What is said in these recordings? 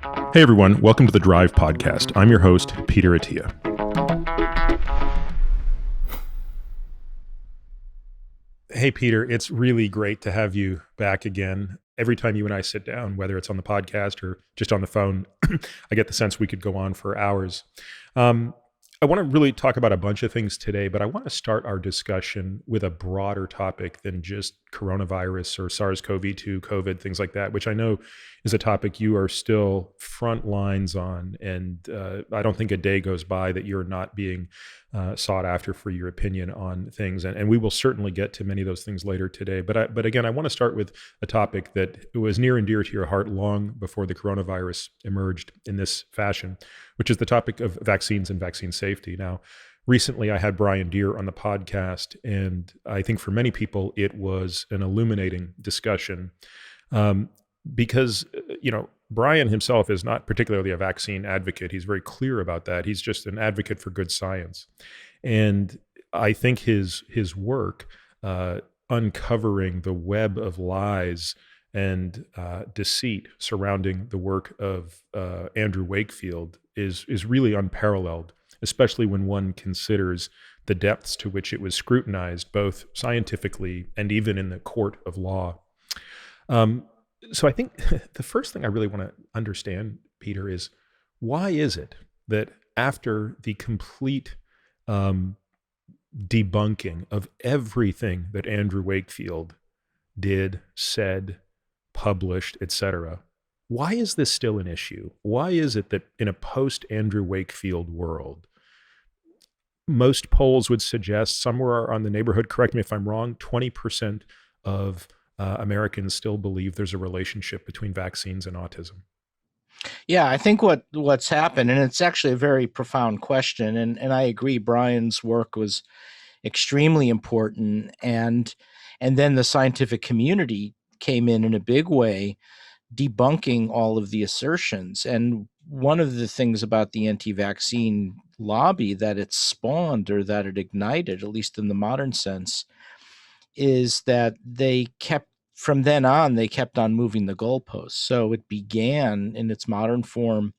Hey everyone, welcome to the Drive Podcast. I'm your host, Peter Attia. Hey Peter, it's really great to have you back again. Every time you and I sit down, whether it's on the podcast or just on the phone, I get the sense we could go on for hours. I want to really talk about a bunch of things today, but I want to start our discussion with a broader topic than just coronavirus or SARS-CoV-2, COVID, things like that, which I know is a topic you are still front lines on. And I don't think a day goes by that you're not being sought after for your opinion on things. And we will certainly get to many of those things later today. But again, I want to start with a topic that was near and dear to your heart long before the coronavirus emerged in this fashion, which is the topic of vaccines and vaccine safety. Now, recently I had Brian Deere on the podcast, and I think for many people it was an illuminating discussion because, Brian himself is not particularly a vaccine advocate. He's very clear about that. He's just an advocate for good science. And I think his work uncovering the web of lies and deceit surrounding the work of Andrew Wakefield is really unparalleled, especially when one considers the depths to which it was scrutinized, both scientifically and even in the court of law. So I think the first thing I really want to understand, Peter, is why is it that after the complete debunking of everything that Andrew Wakefield did, said, published, etc., why is this still an issue? Why is it that in a post-Andrew Wakefield world, most polls would suggest somewhere on the neighborhood, correct me if I'm wrong, 20% of Americans still believe there's a relationship between vaccines and autism? Yeah, I think what's happened, and it's actually a very profound question, and I agree, Brian's work was extremely important, and then the scientific community came in a big way, debunking all of the assertions. And one of the things about the anti-vaccine lobby that it spawned, or that it ignited, at least in the modern sense, is that from then on, they kept on moving the goalposts. So it began in its modern form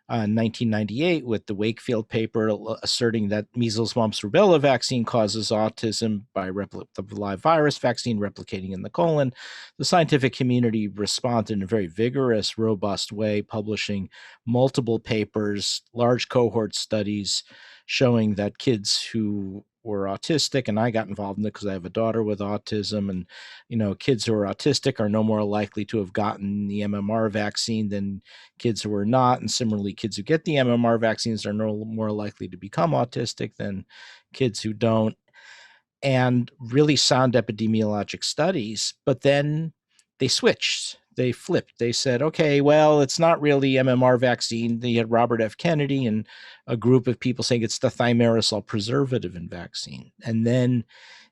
in 1998 with the Wakefield paper asserting that measles, mumps, rubella vaccine causes autism by the live virus vaccine replicating in the colon. The scientific community responded in a very vigorous, robust way, publishing multiple papers, large cohort studies showing that kids who were autistic, and I got involved in it because I have a daughter with autism, and kids who are autistic are no more likely to have gotten the MMR vaccine than kids who are not, and similarly, kids who get the MMR vaccines are no more likely to become autistic than kids who don't, and really sound epidemiologic studies. But then they switched. They flipped. They said, okay, well, it's not really MMR vaccine. They had Robert F. Kennedy and a group of people saying it's the thimerosal preservative in vaccine. And then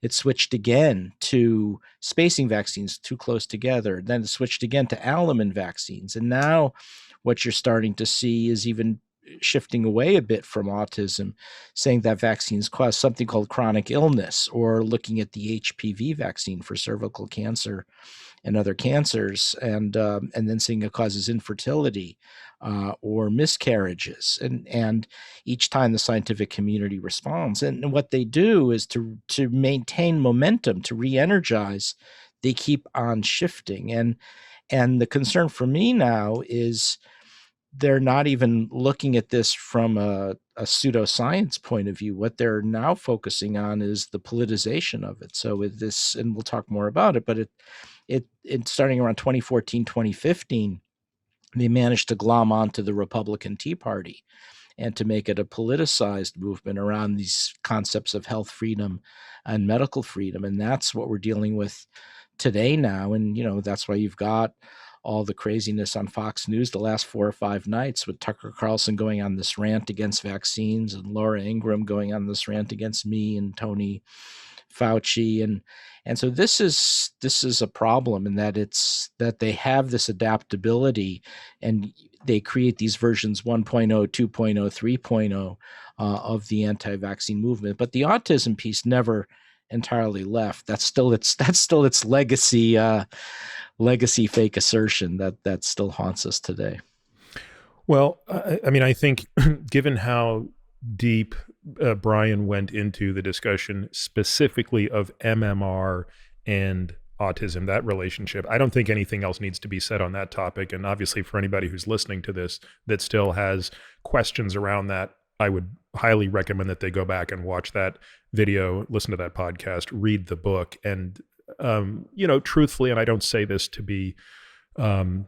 it switched again to spacing vaccines too close together. Then it switched again to alumin vaccines. And now what you're starting to see is even shifting away a bit from autism, saying that vaccines cause something called chronic illness, or looking at the HPV vaccine for cervical cancer and other cancers, and then saying it causes infertility or miscarriages. And each time the scientific community responds, and what they do is to maintain momentum, to re-energize, they keep on shifting. And the concern for me now is they're not even looking at this from a pseudoscience point of view. What they're now focusing on is the politicization of it. So with this, and we'll talk more about it, but it starting around 2014, 2015, they managed to glom onto the Republican Tea Party and to make it a politicized movement around these concepts of health freedom and medical freedom. And that's what we're dealing with today now. And, that's why you've got all the craziness on Fox News the last 4 or 5 nights, with Tucker Carlson going on this rant against vaccines and Laura Ingraham going on this rant against me and Tony Fauci. And so this is a problem, in that they have this adaptability, and they create these versions 1.0, 2.0, 3.0 of the anti-vaccine movement. But the autism piece never entirely left. That's still its legacy fake assertion that still haunts us today. Well, I mean, I think given how deep Brian went into the discussion specifically of MMR and autism, that relationship, I don't think anything else needs to be said on that topic. And obviously, for anybody who's listening to this that still has questions around that, I would highly recommend that they go back and watch that video, listen to that podcast, read the book. And, truthfully, and I don't say this to be, um,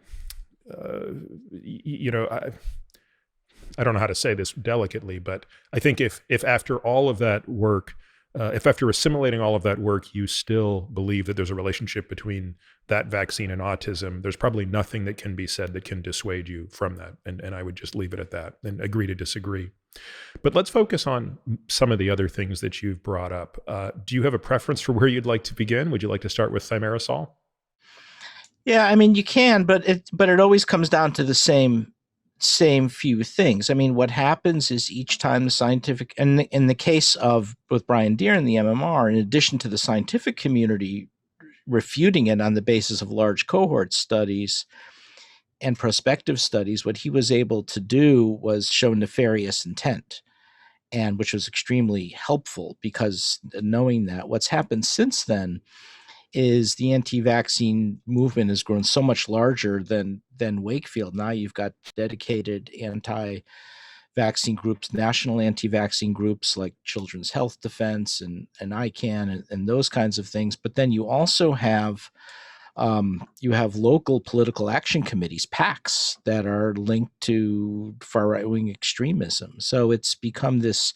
you know, I don't know how to say this delicately, but I think if after all of that work, if after assimilating all of that work, you still believe that there's a relationship between that vaccine and autism, there's probably nothing that can be said that can dissuade you from that. And I would just leave it at that and agree to disagree. But let's focus on some of the other things that you've brought up. Do you have a preference for where you'd like to begin? Would you like to start with thimerosal? Yeah, I mean you can, but it always comes down to the same few things. I mean, what happens is each time the scientific, and in the case of with Brian Deere and the MMR, in addition to the scientific community refuting it on the basis of large cohort studies and prospective studies, what he was able to do was show nefarious intent, and which was extremely helpful, because knowing that what's happened since then is the anti-vaccine movement has grown so much larger than Wakefield. Now you've got dedicated anti-vaccine groups, national anti-vaccine groups like Children's Health Defense and ICANN and those kinds of things. But then you have local political action committees, PACs, that are linked to far right-wing extremism. So it's become this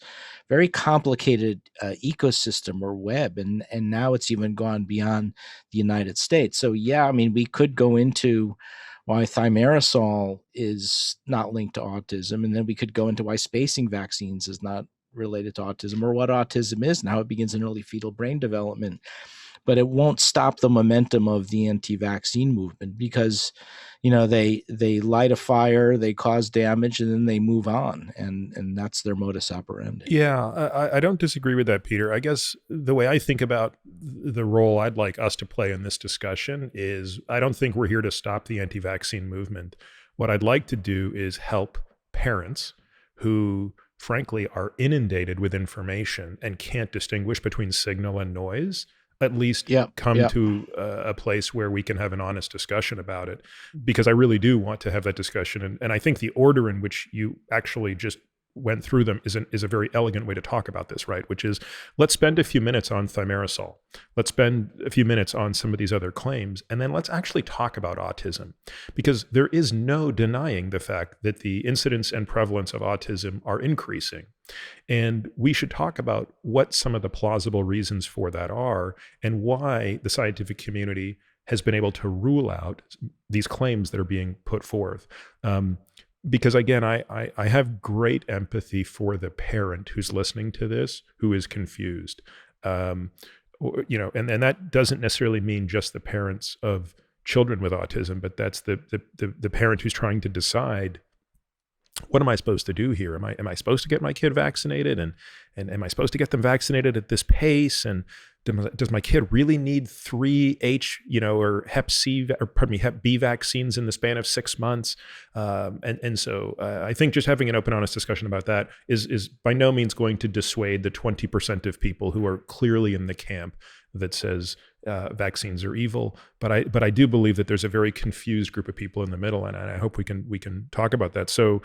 very complicated ecosystem or web, and now it's even gone beyond the United States. So yeah, I mean, we could go into why thimerosal is not linked to autism, and then we could go into why spacing vaccines is not related to autism, or what autism is and how it begins in early fetal brain development. But it won't stop the momentum of the anti-vaccine movement, because they light a fire, they cause damage, and then they move on, and that's their modus operandi. Yeah, I don't disagree with that, Peter. I guess the way I think about the role I'd like us to play in this discussion is I don't think we're here to stop the anti-vaccine movement. What I'd like to do is help parents who, frankly, are inundated with information and can't distinguish between signal and noise, at least come to a place where we can have an honest discussion about it, because I really do want to have that discussion. And I think the order in which you actually just went through them is a very elegant way to talk about this, right? Which is, let's spend a few minutes on thimerosal. Let's spend a few minutes on some of these other claims, and then let's actually talk about autism, because there is no denying the fact that the incidence and prevalence of autism are increasing. And we should talk about what some of the plausible reasons for that are, and why the scientific community has been able to rule out these claims that are being put forth. Because again, I have great empathy for the parent who's listening to this, who is confused. And that doesn't necessarily mean just the parents of children with autism, but that's the parent who's trying to decide, what am I supposed to do here? Am I supposed to get my kid vaccinated? And am I supposed to get them vaccinated at this pace? And does my kid really need 3 or Hep C, or pardon me, Hep B vaccines in the span of 6 months? So I think just having an open, honest discussion about that is by no means going to dissuade the 20% of people who are clearly in the camp that says vaccines are evil. But I do believe that there's a very confused group of people in the middle, and I hope we can talk about that. So,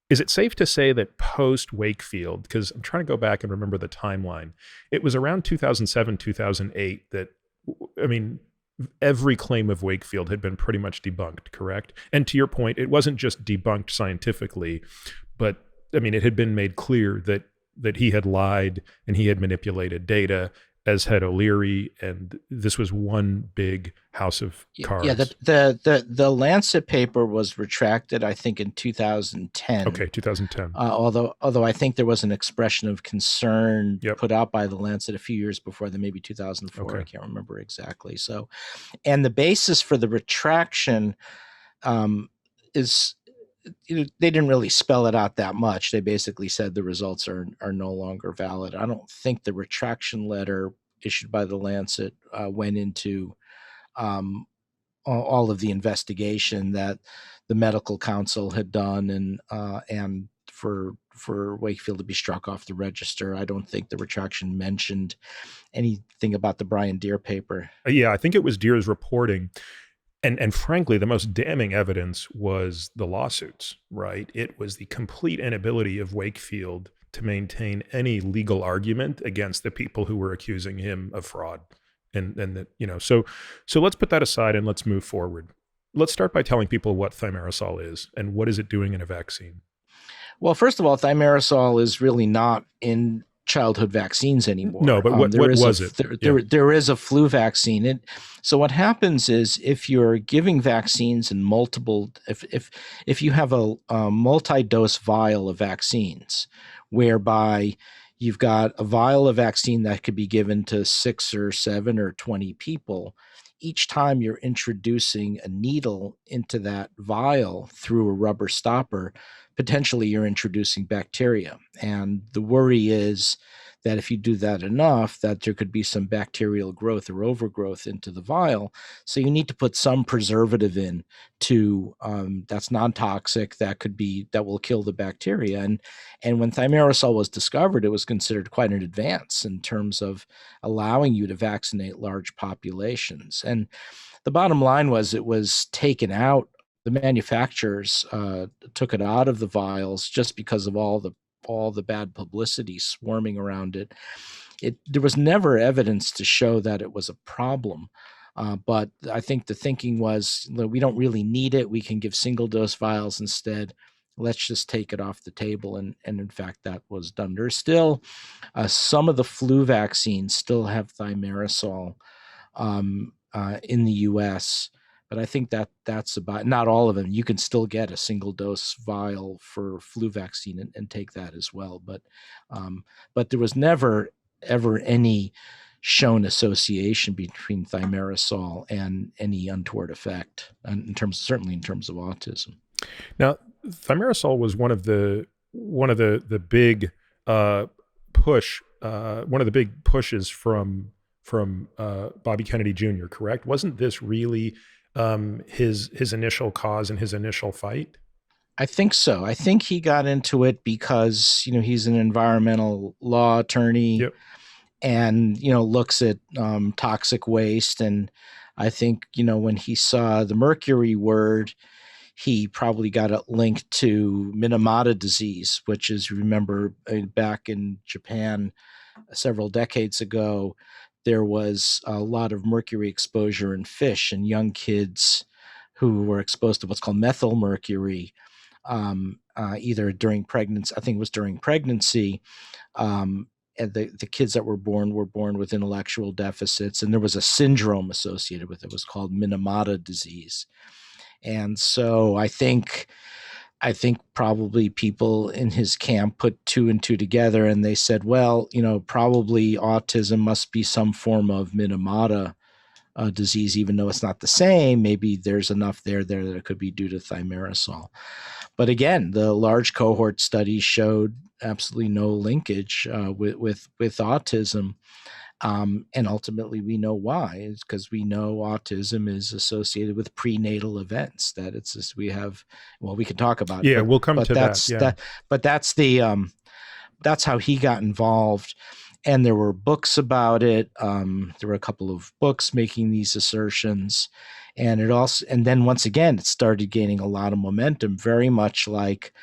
is it safe to say that post Wakefield, because I'm trying to go back and remember the timeline, it was around 2007, 2008 that, I mean, every claim of Wakefield had been pretty much debunked, correct? And to your point, it wasn't just debunked scientifically, but I mean, it had been made clear that he had lied and he had manipulated data, as had O'Leary, and this was one big house of cards. Yeah, the Lancet paper was retracted, I think, in 2010. Okay, 2010. Although I think there was an expression of concern put out by the Lancet a few years before, then maybe 2004. Okay. I can't remember exactly. So, and the basis for the retraction is, they didn't really spell it out that much. They basically said the results are no longer valid. I don't think the retraction letter issued by the Lancet went into all of the investigation that the medical council had done, and for Wakefield to be struck off the register. I don't think the retraction mentioned anything about the Brian Deere paper. Yeah, I think it was Deere's reporting. And frankly, the most damning evidence was the lawsuits, right? It was the complete inability of Wakefield to maintain any legal argument against the people who were accusing him of fraud. And that, so let's put that aside and let's move forward. Let's start by telling people what thimerosal is and what is it doing in a vaccine. Well, first of all, thimerosal is really not in childhood vaccines anymore. No, but what was it? There is a flu vaccine. So what happens is if you're giving vaccines in multiple, if you have a multi-dose vial of vaccines, whereby you've got a vial of vaccine that could be given to 6 or 7 or 20 people, each time you're introducing a needle into that vial through a rubber stopper, potentially you're introducing bacteria. And the worry is that if you do that enough, that there could be some bacterial growth or overgrowth into the vial. So you need to put some preservative in to that's non-toxic, that will kill the bacteria. And when thimerosal was discovered, it was considered quite an advance in terms of allowing you to vaccinate large populations. And the bottom line was it was taken out. The manufacturers took it out of the vials just because of all the bad publicity swarming around it. There was never evidence to show that it was a problem. But I think the thinking was, we don't really need it. We can give single dose vials instead. Let's just take it off the table. And in fact, that was done. There's still some of the flu vaccines still have thimerosal in the US. But I think that's about, not all of them. You can still get a single dose vial for flu vaccine and take that as well. But there was never ever any shown association between thimerosal and any untoward effect, certainly in terms of autism. Now, thimerosal was one of the big one of the big pushes from Bobby Kennedy Jr., correct? Wasn't this really his initial cause and his initial fight? I think so. I think he got into it because he's an environmental law attorney. Yep. And looks at toxic waste. And I think when he saw the mercury word, he probably got it linked to Minamata disease, which is, remember, back in Japan several decades ago, there was a lot of mercury exposure in fish, and young kids who were exposed to what's called methyl mercury, either during pregnancy, I think it was during pregnancy, and the kids that were born with intellectual deficits, and there was a syndrome associated with it. It was called Minamata disease. And so I think probably people in his camp put 2 and 2 together, and they said, well, probably autism must be some form of Minamata disease, even though it's not the same. Maybe there's enough there that it could be due to thimerosal. But again, the large cohort studies showed absolutely no linkage with autism. And ultimately, we know why. It's because we know autism is associated with prenatal events. That it's just, we can talk about it. Yeah, we'll come to that. Yeah. But that's how he got involved. And there were books about it. There were a couple of books making these assertions. And then once again, it started gaining a lot of momentum, very much like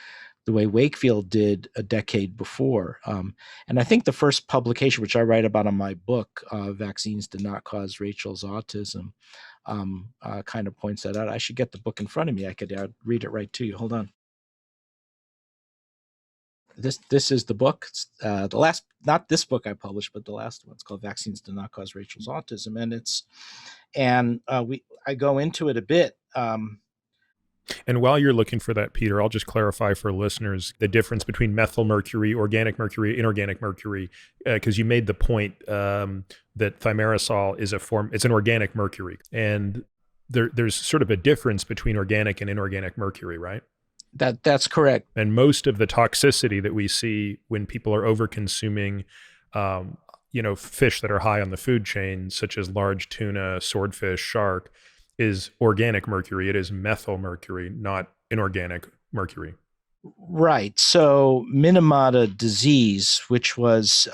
the way Wakefield did a decade before. And I think the first publication, which I write about in my book, Vaccines Did Not Cause Rachel's Autism, kind of points that out. I should get the book in front of me. I could read it right to you. Hold on. This is the book. It's, the last, not this book I published, but the last one. It's called Vaccines Did Not Cause Rachel's Autism. And I go into it a bit. And while you're looking for that, Peter, I'll just clarify for listeners the difference between methyl mercury, organic mercury, inorganic mercury, because you made the point that thimerosal is it's an organic mercury. And there's sort of a difference between organic and inorganic mercury, right? That's correct. And most of the toxicity that we see when people are over-consuming fish that are high on the food chain, such as large tuna, swordfish, shark, is organic mercury. It is methyl mercury, not inorganic mercury. Right. So Minamata disease, which was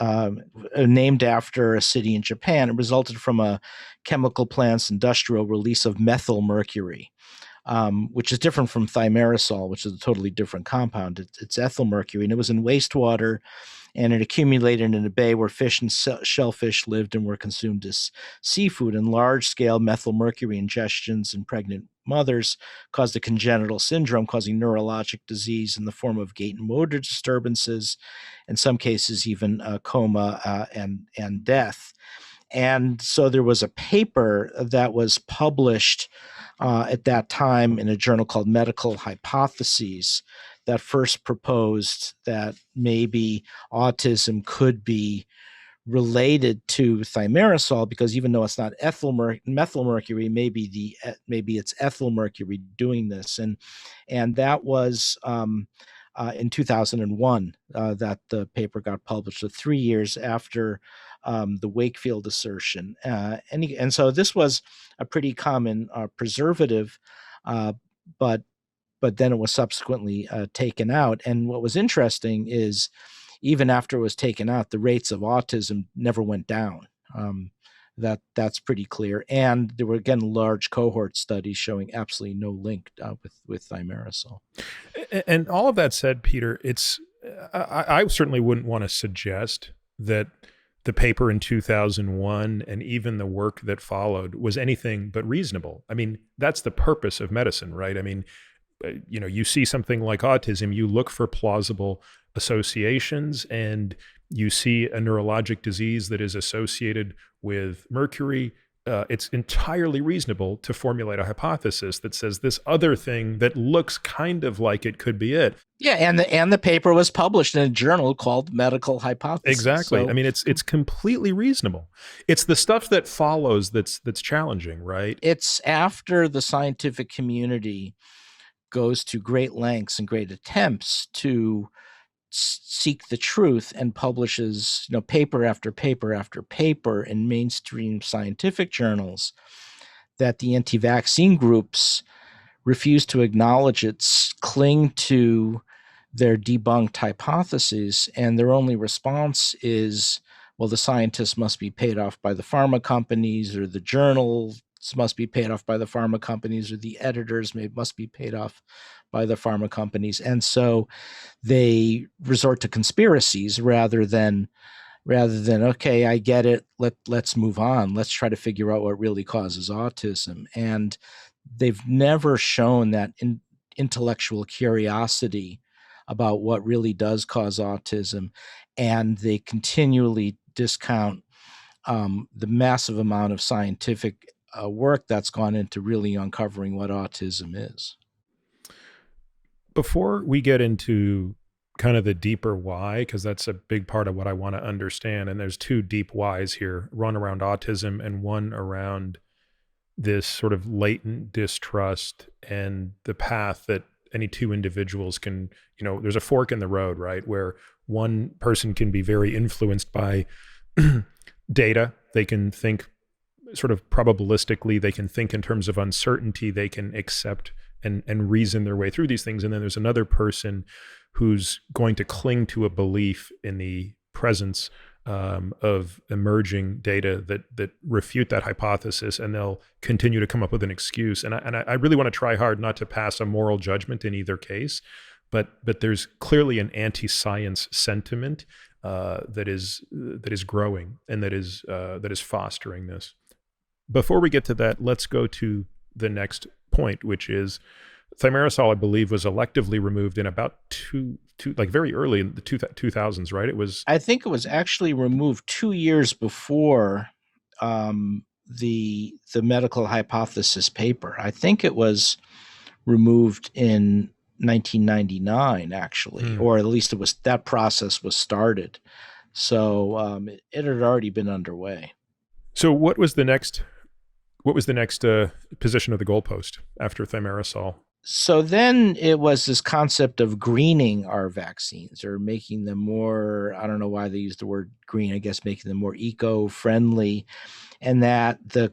named after a city in Japan, it resulted from a chemical plant's industrial release of methyl mercury, which is different from thimerosal, which is a totally different compound. It's ethyl mercury, and it was in wastewater, and it accumulated in a bay where fish and shellfish lived and were consumed as seafood. And large-scale methylmercury ingestions in pregnant mothers caused a congenital syndrome causing neurologic disease in the form of gait and motor disturbances, in some cases even coma and death. And so there was a paper that was published at that time in a journal called Medical Hypotheses that first proposed that maybe autism could be related to thimerosal, because even though it's not methyl mercury, maybe it's ethyl mercury doing this, and that was in 2001 that the paper got published, so 3 years after the Wakefield assertion, and so this was a pretty common preservative, uh, but then it was subsequently taken out. And what was interesting is even after it was taken out, the rates of autism never went down. That's pretty clear. And there were again large cohort studies showing absolutely no link with thimerosal. And all of that said, Peter, I certainly wouldn't want to suggest that the paper in 2001 and even the work that followed was anything but reasonable. I mean, that's the purpose of medicine, right? I mean, you see something like autism, you look for plausible associations, and you see a neurologic disease that is associated with mercury. It's entirely reasonable to formulate a hypothesis that says this other thing that looks kind of like it could be it. Yeah, and the paper was published in a journal called Medical Hypotheses. Exactly. So, I mean, it's completely reasonable. It's the stuff that follows that's challenging, right? it's after the scientific community goes to great lengths and great attempts to seek the truth and publishes paper after paper after paper in mainstream scientific journals that the anti-vaccine groups refuse to acknowledge it, cling to their debunked hypotheses, and their only response is, well, the scientists must be paid off by the pharma companies, or the journals must be paid off by the pharma companies, or the editors must be paid off by the pharma companies. And so they resort to conspiracies rather than okay, I get it, let's move on, let's try to figure out what really causes autism. And they've never shown that intellectual curiosity about what really does cause autism, and they continually discount the massive amount of scientific work that's gone into really uncovering what autism is. Before we get into kind of the deeper why, because that's a big part of what I want to understand, and there's two deep whys here, one around autism and one around this sort of latent distrust and the path that any two individuals can, there's a fork in the road, right? Where one person can be very influenced by data. They can think sort of probabilistically, they can think in terms of uncertainty, they can accept and reason their way through these things. And then there's another person who's going to cling to a belief in the presence of emerging data that refute that hypothesis, and they'll continue to come up with an excuse. And I really want to try hard not to pass a moral judgment in either case, but there's clearly an anti-science sentiment that is growing and that is fostering this. Before we get to that, let's go to the next point, which is thimerosal, I believe, was electively removed in about very early in the 2000s, right? I think it was actually removed 2 years before the medical hypothesis paper. I think it was removed in 1999, actually, or at least that process was started. So it had already been underway. So what was the next position of the goalpost after thimerosal? So then it was this concept of greening our vaccines, or making them more, I don't know why they used the word green, I guess making them more eco-friendly, and that the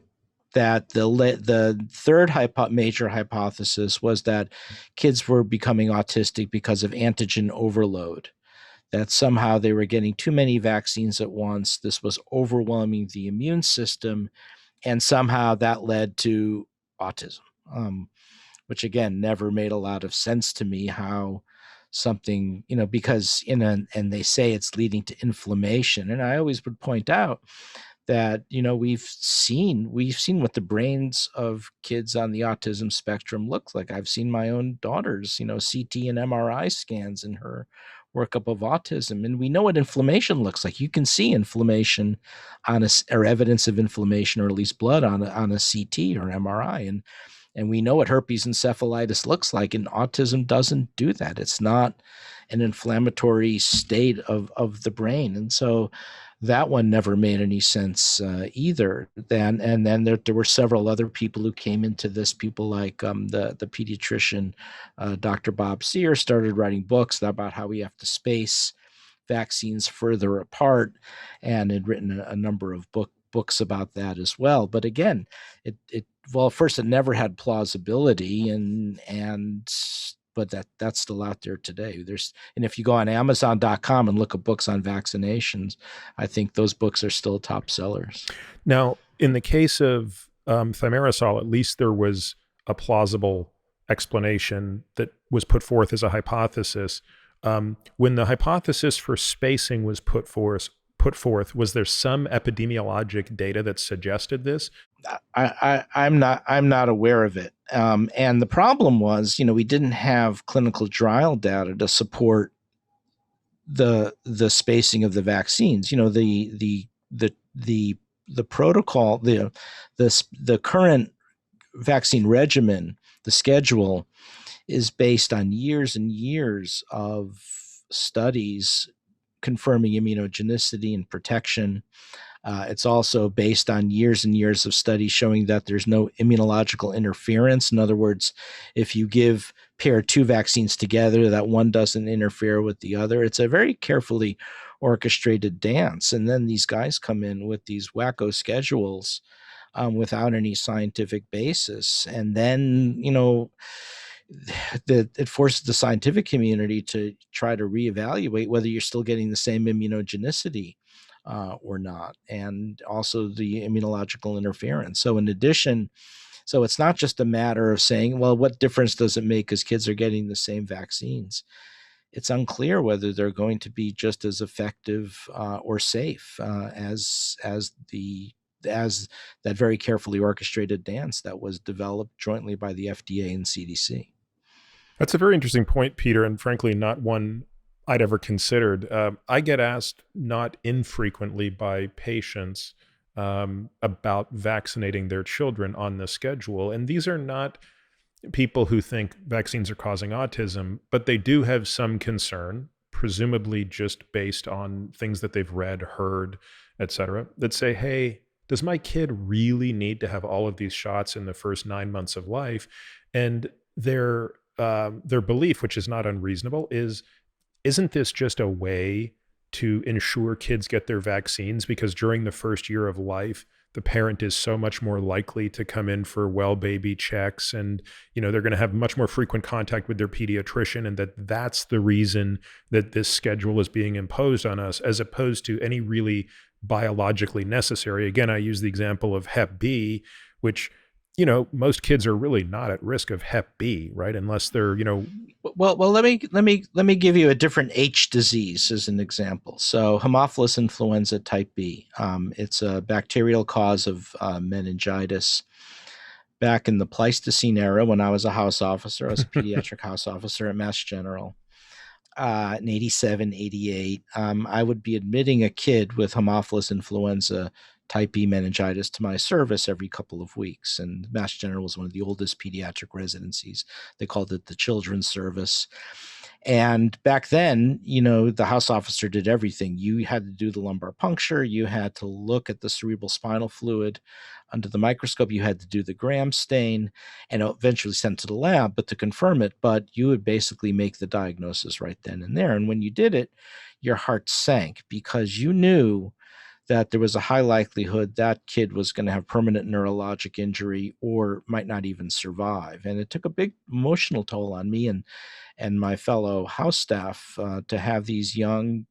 that the third major hypothesis was that kids were becoming autistic because of antigen overload, that somehow they were getting too many vaccines at once. This was overwhelming the immune system, and somehow that led to autism, which again never made a lot of sense to me. How something, because and they say it's leading to inflammation, and I always would point out that we've seen what the brains of kids on the autism spectrum look like. I've seen my own daughter's CT and MRI scans in her workup of autism, and we know what inflammation looks like. You can see inflammation or evidence of inflammation, or at least blood on a CT or MRI, and we know what herpes encephalitis looks like, and autism doesn't do that. It's not an inflammatory state of the brain, and so that one never made any sense either. Then there were several other people who came into this. People like the pediatrician Dr. Bob Sear started writing books about how we have to space vaccines further apart, and had written a number of books about that as well. But again, well, first, it never had plausibility, but that's still out there today. And if you go on Amazon.com and look at books on vaccinations, I think those books are still top sellers. Now, in the case of thimerosal, at least there was a plausible explanation that was put forth as a hypothesis. When the hypothesis for spacing was put forth, was there some epidemiologic data that suggested this? I'm not aware of it. And the problem was, we didn't have clinical trial data to support the spacing of the vaccines. The protocol, the current vaccine regimen, the schedule, is based on years and years of studies confirming immunogenicity and protection. It's also based on years and years of studies showing that there's no immunological interference. In other words, if you pair two vaccines together, that one doesn't interfere with the other. It's a very carefully orchestrated dance. And then these guys come in with these wacko schedules without any scientific basis. And then, it forces the scientific community to try to reevaluate whether you're still getting the same immunogenicity or not, and also the immunological interference. So it's not just a matter of saying, well, what difference does it make because kids are getting the same vaccines? It's unclear whether they're going to be just as effective or safe as that very carefully orchestrated dance that was developed jointly by the FDA and CDC. That's a very interesting point, Peter, and frankly, not one I'd ever considered. I get asked not infrequently by patients about vaccinating their children on the schedule. And these are not people who think vaccines are causing autism, but they do have some concern, presumably just based on things that they've read, heard, etc., that say, hey, does my kid really need to have all of these shots in the first 9 months of life? And their belief, which is not unreasonable, isn't this just a way to ensure kids get their vaccines? Because during the first year of life, the parent is so much more likely to come in for well baby checks, and they're going to have much more frequent contact with their pediatrician, and that's the reason that this schedule is being imposed on us, as opposed to any really biologically necessary. Again, I use the example of Hep B, which most kids are really not at risk of Hep B, right? Unless they're, Well, let me give you a different H disease as an example. So, Haemophilus influenza type B. It's a bacterial cause of meningitis. Back in the Pleistocene era, when I was a house officer, I was a pediatric house officer at Mass General. In 87, 88, I would be admitting a kid with Haemophilus influenza type B meningitis to my service every couple of weeks. And Mass General was one of the oldest pediatric residencies. They called it the Children's Service. And back then, the house officer did everything. You had to do the lumbar puncture. You had to look at the cerebral spinal fluid under the microscope. You had to do the gram stain and eventually sent to the lab, but to confirm it. But you would basically make the diagnosis right then and there. And when you did it, your heart sank because you knew that there was a high likelihood that kid was going to have permanent neurologic injury or might not even survive. And it took a big emotional toll on me and my fellow house staff to have these young,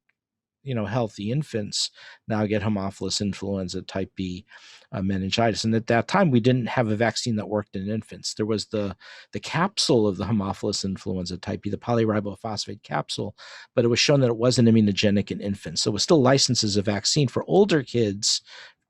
healthy infants now get Haemophilus influenza type B meningitis. And at that time, we didn't have a vaccine that worked in infants. There was the capsule of the Haemophilus influenza type B, the polyribophosphate capsule, but it was shown that it wasn't immunogenic in infants. So it was still licensed as a vaccine for older kids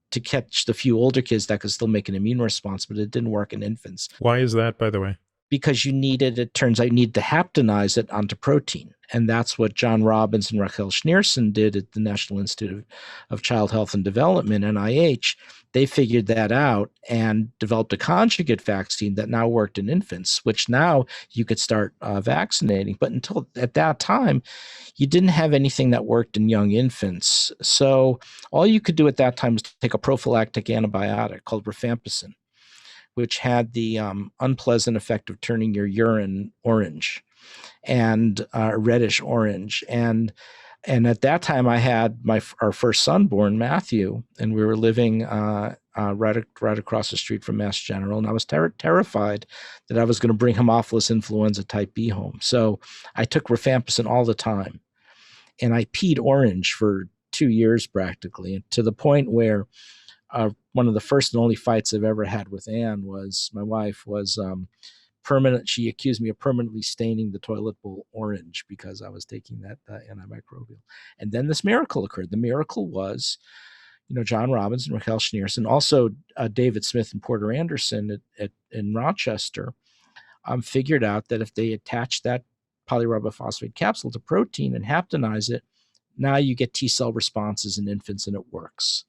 to catch the few older kids that could still make an immune response, but it didn't work in infants. Why is that, by the way? Because it turns out you need to haptenize it onto protein. And that's what John Robbins and Rachel Schneerson did at the National Institute of Child Health and Development, NIH. They figured that out and developed a conjugate vaccine that now worked in infants, which now you could start vaccinating. But until at that time, you didn't have anything that worked in young infants. So all you could do at that time was take a prophylactic antibiotic called rifampicin, which had the unpleasant effect of turning your urine orange and reddish orange. And at that time, I had our first son born, Matthew, and we were living right across the street from Mass General. And I was terrified that I was going to bring Haemophilus influenza type B home. So I took rifampicin all the time, and I peed orange for 2 years practically, to the point where one of the first and only fights I've ever had with Anne was my wife was permanent. She accused me of permanently staining the toilet bowl orange because I was taking that antimicrobial. And then this miracle occurred. The miracle was, John Robbins and Rachel Schneerson, also David Smith and Porter Anderson in Rochester, figured out that if they attach that polyribophosphate capsule to protein and haptenize it, now you get T cell responses in infants and it works.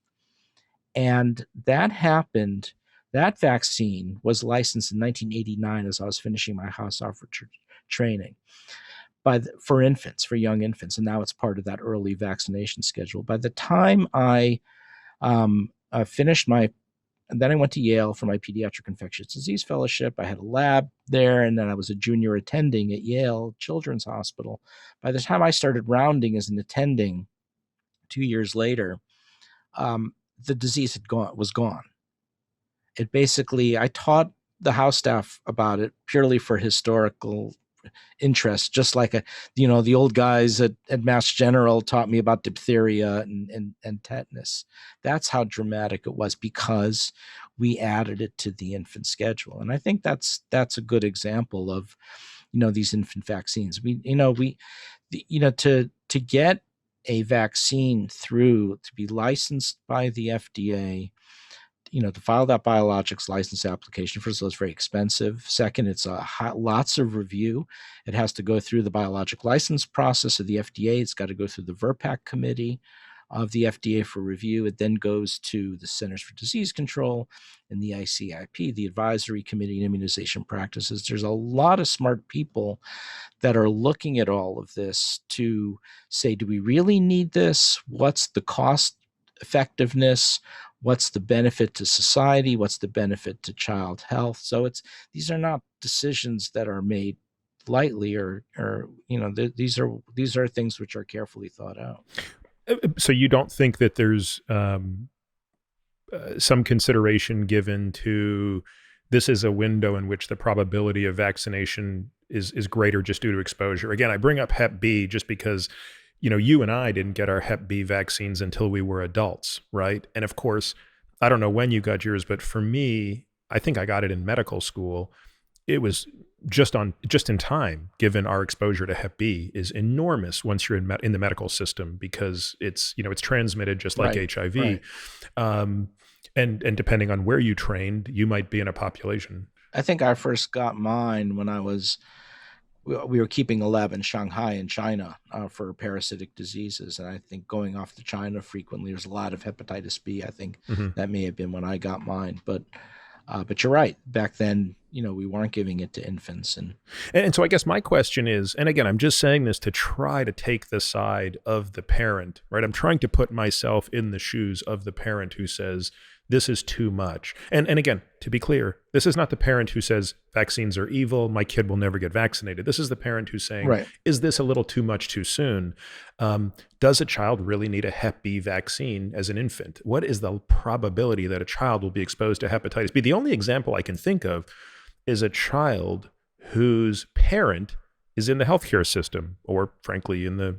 And that happened. That vaccine was licensed in 1989 as I was finishing my house officer training for infants, for young infants. And now it's part of that early vaccination schedule. By the time I finished then I went to Yale for my pediatric infectious disease fellowship. I had a lab there, and then I was a junior attending at Yale Children's Hospital. By the time I started rounding as an attending 2 years later, the disease was gone. It basically, I taught the house staff about it purely for historical interest, just like the old guys at Mass General taught me about diphtheria and tetanus. That's how dramatic it was because we added it to the infant schedule. And I think that's a good example of, these infant vaccines. To get a vaccine through to be licensed by the FDA, to file that biologics license application. First of all, it's very expensive. Second, it's lots of review. It has to go through the biologic license process of the FDA. It's got to go through the VRBPAC committee of the FDA for review. It then goes to the Centers for Disease Control and the ICIP, the Advisory Committee on Immunization Practices. There's a lot of smart people that are looking at all of this to say, do we really need this? What's the cost effectiveness? What's the benefit to society? What's the benefit to child health? So these are not decisions that are made lightly, or these are things which are carefully thought out. So you don't think that there's some consideration given to this is a window in which the probability of vaccination is greater just due to exposure? Again, I bring up Hep B just because you and I didn't get our Hep B vaccines until we were adults, right? And of course, I don't know when you got yours, but for me, I think I got it in medical school. It was just in time, given our exposure to Hep B is enormous once you're in the medical system, because it's transmitted just like HIV. Right. And depending on where you trained, you might be in a population. I think I first got mine when we were keeping a lab in Shanghai in China for parasitic diseases. And I think going off to China frequently, there's a lot of hepatitis B. I think that may have been when I got mine. But you're right. Back then, we weren't giving it to infants. And so I guess my question is, and again, I'm just saying this to try to take the side of the parent, right? I'm trying to put myself in the shoes of the parent who says, this is too much. And again, to be clear, this is not the parent who says vaccines are evil, my kid will never get vaccinated. This is the parent who's saying, Right. is this a little too much too soon? Does a child really need a Hep B vaccine as an infant? What is the probability that a child will be exposed to hepatitis B? The only example I can think of is a child whose parent is in the healthcare system, or frankly, in the,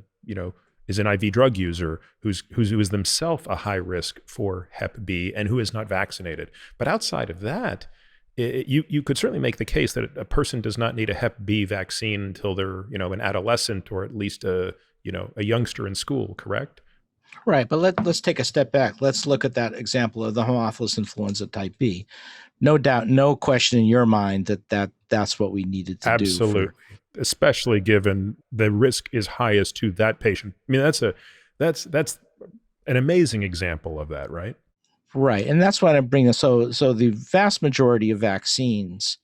is an IV drug user who is themselves a high risk for Hep B and who is not vaccinated. But outside of that, you could certainly make the case that a person does not need a Hep B vaccine until they're, an adolescent or at least a youngster in school, correct? Right. But let's take a step back. Let's look at that example of the Haemophilus influenza type B. No doubt, no question in your mind that's what we needed to Absolutely. do. Especially given the risk is highest to that patient. I mean, that's an amazing example of that, right? Right. And that's why I'm bringing. So the vast majority of vaccines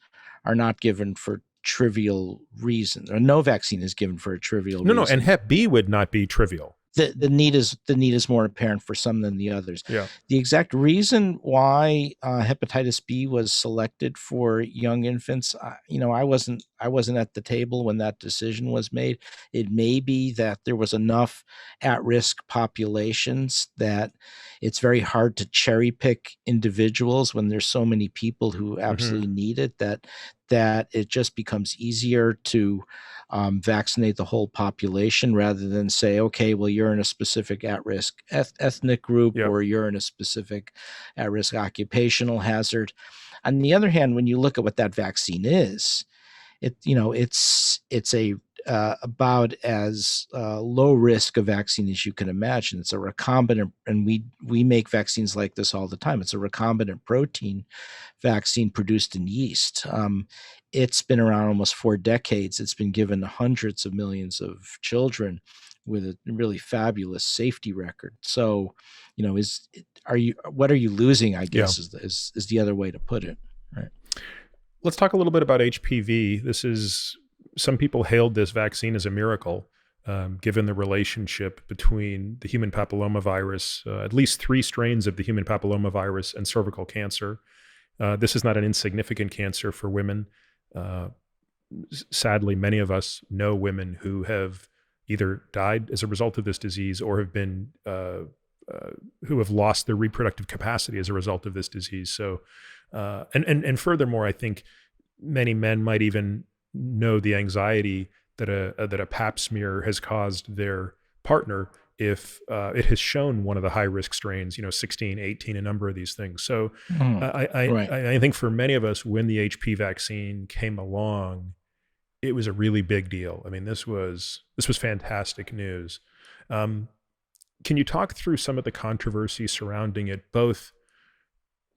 are not given for trivial reasons, or no vaccine is given for a trivial reason. No, and Hep B would not be trivial. The need is more apparent for some than the others. Yeah. The exact reason why hepatitis B was selected for young infants, I wasn't at the table when that decision was made. It may be that there was enough at-risk populations that it's very hard to cherry pick individuals when there's so many people who absolutely need it, that it just becomes easier to vaccinate the whole population rather than say, okay, well, you're in a specific at-risk ethnic group, Yep. or you're in a specific at-risk occupational hazard. On the other hand, when you look at what that vaccine is, it's about as low risk a vaccine as you can imagine. It's a recombinant, and we make vaccines like this all the time. It's a recombinant protein vaccine produced in yeast. It's been around almost 4 decades. It's been given to hundreds of millions of children with a really fabulous safety record. So, what are you losing, I guess, is the other way to put it. Right. Let's talk a little bit about HPV. Some people hailed this vaccine as a miracle, given the relationship between the human papillomavirus, at least 3 strains of the human papillomavirus, and cervical cancer. This is not an insignificant cancer for women. Sadly, many of us know women who have either died as a result of this disease or have been who have lost their reproductive capacity as a result of this disease. So, and furthermore, I think many men might even know the anxiety that a Pap smear has caused their partner if it has shown one of the high risk strains, 16, 18, a number of these things. So I think for many of us, when the HP vaccine came along, it was a really big deal. I mean, this was fantastic news. Can you talk through some of the controversy surrounding it, both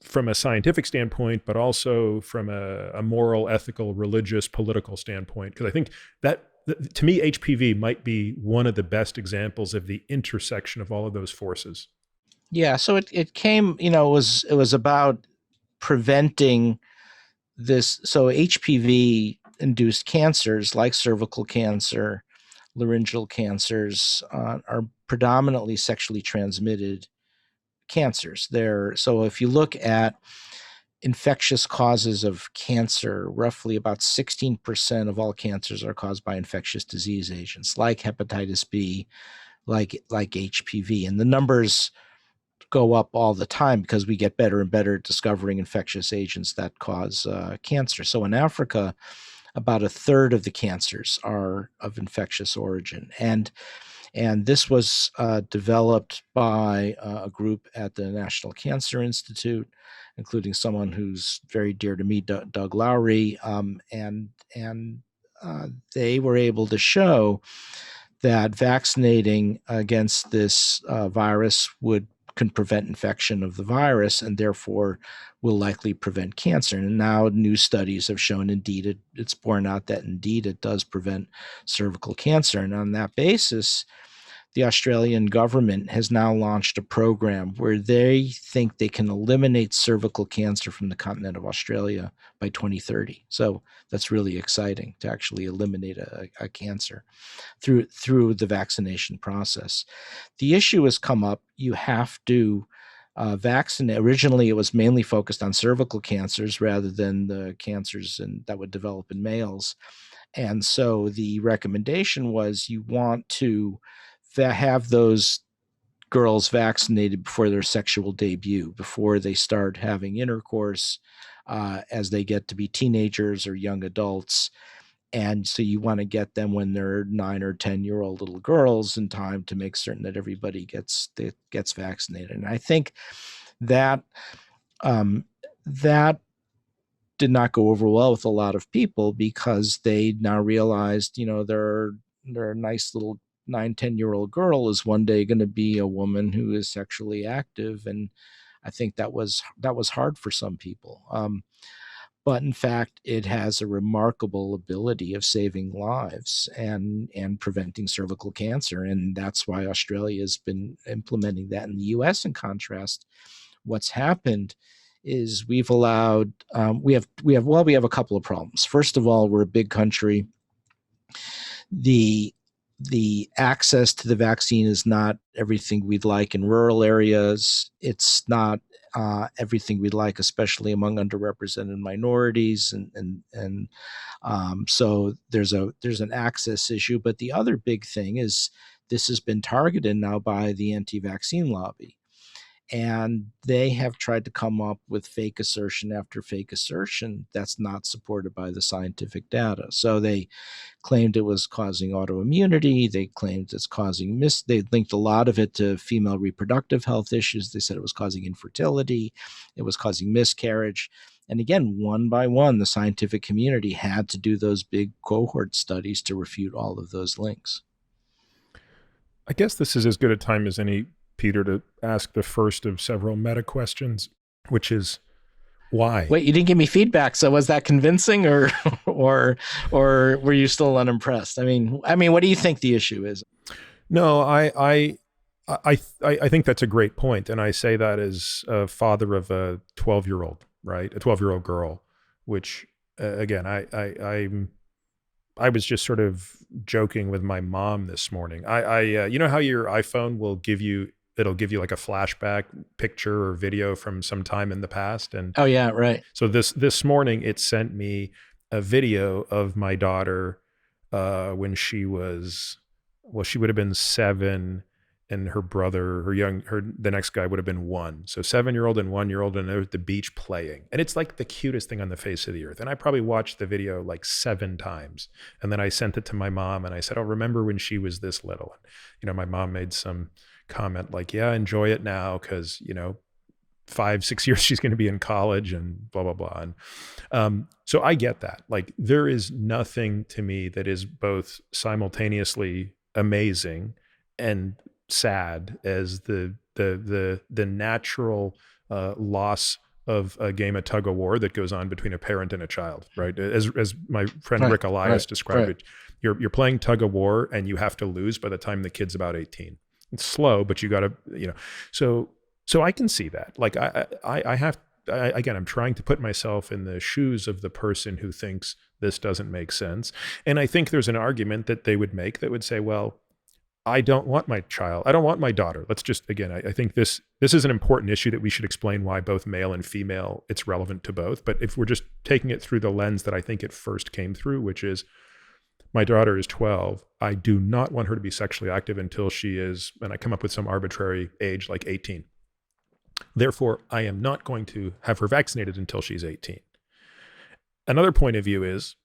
from a scientific standpoint, but also from a moral, ethical, religious, political standpoint? Because I think that, to me, HPV might be one of the best examples of the intersection of all of those forces. Yeah. So it came, it was about preventing this. So HPV induced cancers like cervical cancer, laryngeal cancers are predominantly sexually transmitted cancers. So if you look at infectious causes of cancer, roughly about 16% of all cancers are caused by infectious disease agents like hepatitis B, like HPV. And the numbers go up all the time because we get better and better at discovering infectious agents that cause cancer. So in Africa, about a third of the cancers are of infectious origin. And this was developed by a group at the National Cancer Institute, including someone who's very dear to me, Doug Lowry, and they were able to show that vaccinating against this virus can prevent infection of the virus and therefore will likely prevent cancer. And now new studies have shown indeed it's borne out that indeed it does prevent cervical cancer. And on that basis, the Australian government has now launched a program where they think they can eliminate cervical cancer from the continent of Australia by 2030. So that's really exciting to actually eliminate a cancer through the vaccination process. The issue has come up. You have to vaccine. Originally, it was mainly focused on cervical cancers rather than the cancers that would develop in males. And so the recommendation was you want to have those girls vaccinated before their sexual debut, before they start having intercourse as they get to be teenagers or young adults. And so you want to get them when they're 9 or 10-year-old little girls in time to make certain that everybody gets vaccinated. And I think that that did not go over well with a lot of people because they now realized, their nice little 9, 10-year-old girl is one day going to be a woman who is sexually active. And I think that was hard for some people. But in fact, it has a remarkable ability of saving lives and preventing cervical cancer. And that's why Australia has been implementing that. In the US, in contrast, what's happened is we've allowed we have a couple of problems. First of all, we're a big country. The access to the vaccine is not everything we'd like in rural areas. It's not everything we'd like, especially among underrepresented minorities, and so there's an access issue. But the other big thing is this has been targeted now by the anti-vaccine lobby. And they have tried to come up with fake assertion after fake assertion that's not supported by the scientific data. So they claimed it was causing autoimmunity. They claimed it's causing they linked a lot of it to female reproductive health issues. They said it was causing infertility. It was causing miscarriage. And again, one by one, the scientific community had to do those big cohort studies to refute all of those links. I guess this is as good a time as any, Peter, to ask the first of several meta questions, which is why? Wait, you didn't give me feedback. So was that convincing, or were you still unimpressed? I mean, what do you think the issue is? No, I think that's a great point, and I say that as a father of a 12-year-old, right? A 12-year-old girl, which again, I was just sort of joking with my mom this morning. You know how your iPhone will give you like a flashback picture or video from some time in the past. And oh yeah, right. So this morning it sent me a video of my daughter when she would have been 7, and her brother, the next guy would have been 1. So 7-year-old and 1-year-old, and they're at the beach playing. And it's like the cutest thing on the face of the earth. And I probably watched the video like 7 times. And then I sent it to my mom and I said, "Oh, remember when she was this little?" And, my mom made some comment like, "Yeah, enjoy it now, because 5-6 years she's going to be in college and blah blah blah." And so I get that. Like, there is nothing to me that is both simultaneously amazing and sad as the natural loss of a game of tug of war that goes on between a parent and a child, right? As my friend Rick Elias described it, you're playing tug of war and you have to lose by the time the kid's about 18. It's slow, but you got to, so I can see that. Like again, I'm trying to put myself in the shoes of the person who thinks this doesn't make sense. And I think there's an argument that they would make that would say, well, I don't want my daughter. Let's just, again, I think this is an important issue that we should explain why both male and female, it's relevant to both. But if we're just taking it through the lens that I think it first came through, which is, my daughter is 12. I do not want her to be sexually active until she is, and I come up with some arbitrary age like 18. Therefore, I am not going to have her vaccinated until she's 18. Another point of view is,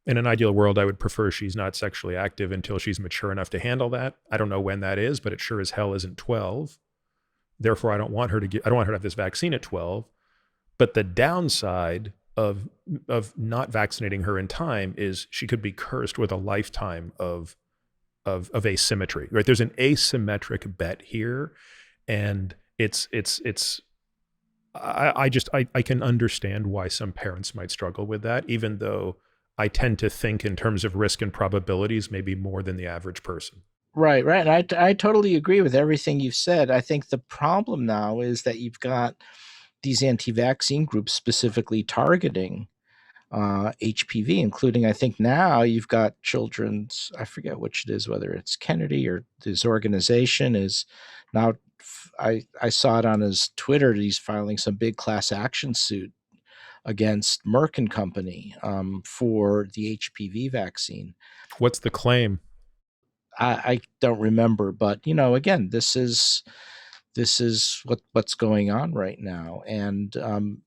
in an ideal world, I would prefer she's not sexually active until she's mature enough to handle that. I don't know when that is, but it sure as hell isn't 12. Therefore, I don't want her to have this vaccine at 12. But the downside of not vaccinating her in time is she could be cursed with a lifetime of asymmetry, right? There's an asymmetric bet here, and I can understand why some parents might struggle with that, even though I tend to think in terms of risk and probabilities, maybe more than the average person. Right. And I totally agree with everything you've said. I think the problem now is that you've got these anti-vaccine groups specifically targeting HPV, including, I think now you've got I forget which it is, whether it's Kennedy or this organization is now I saw it on his Twitter that he's filing some big class action suit against Merck and Company for the HPV vaccine. What's the claim? I don't remember, but again, this is what's going on right now, and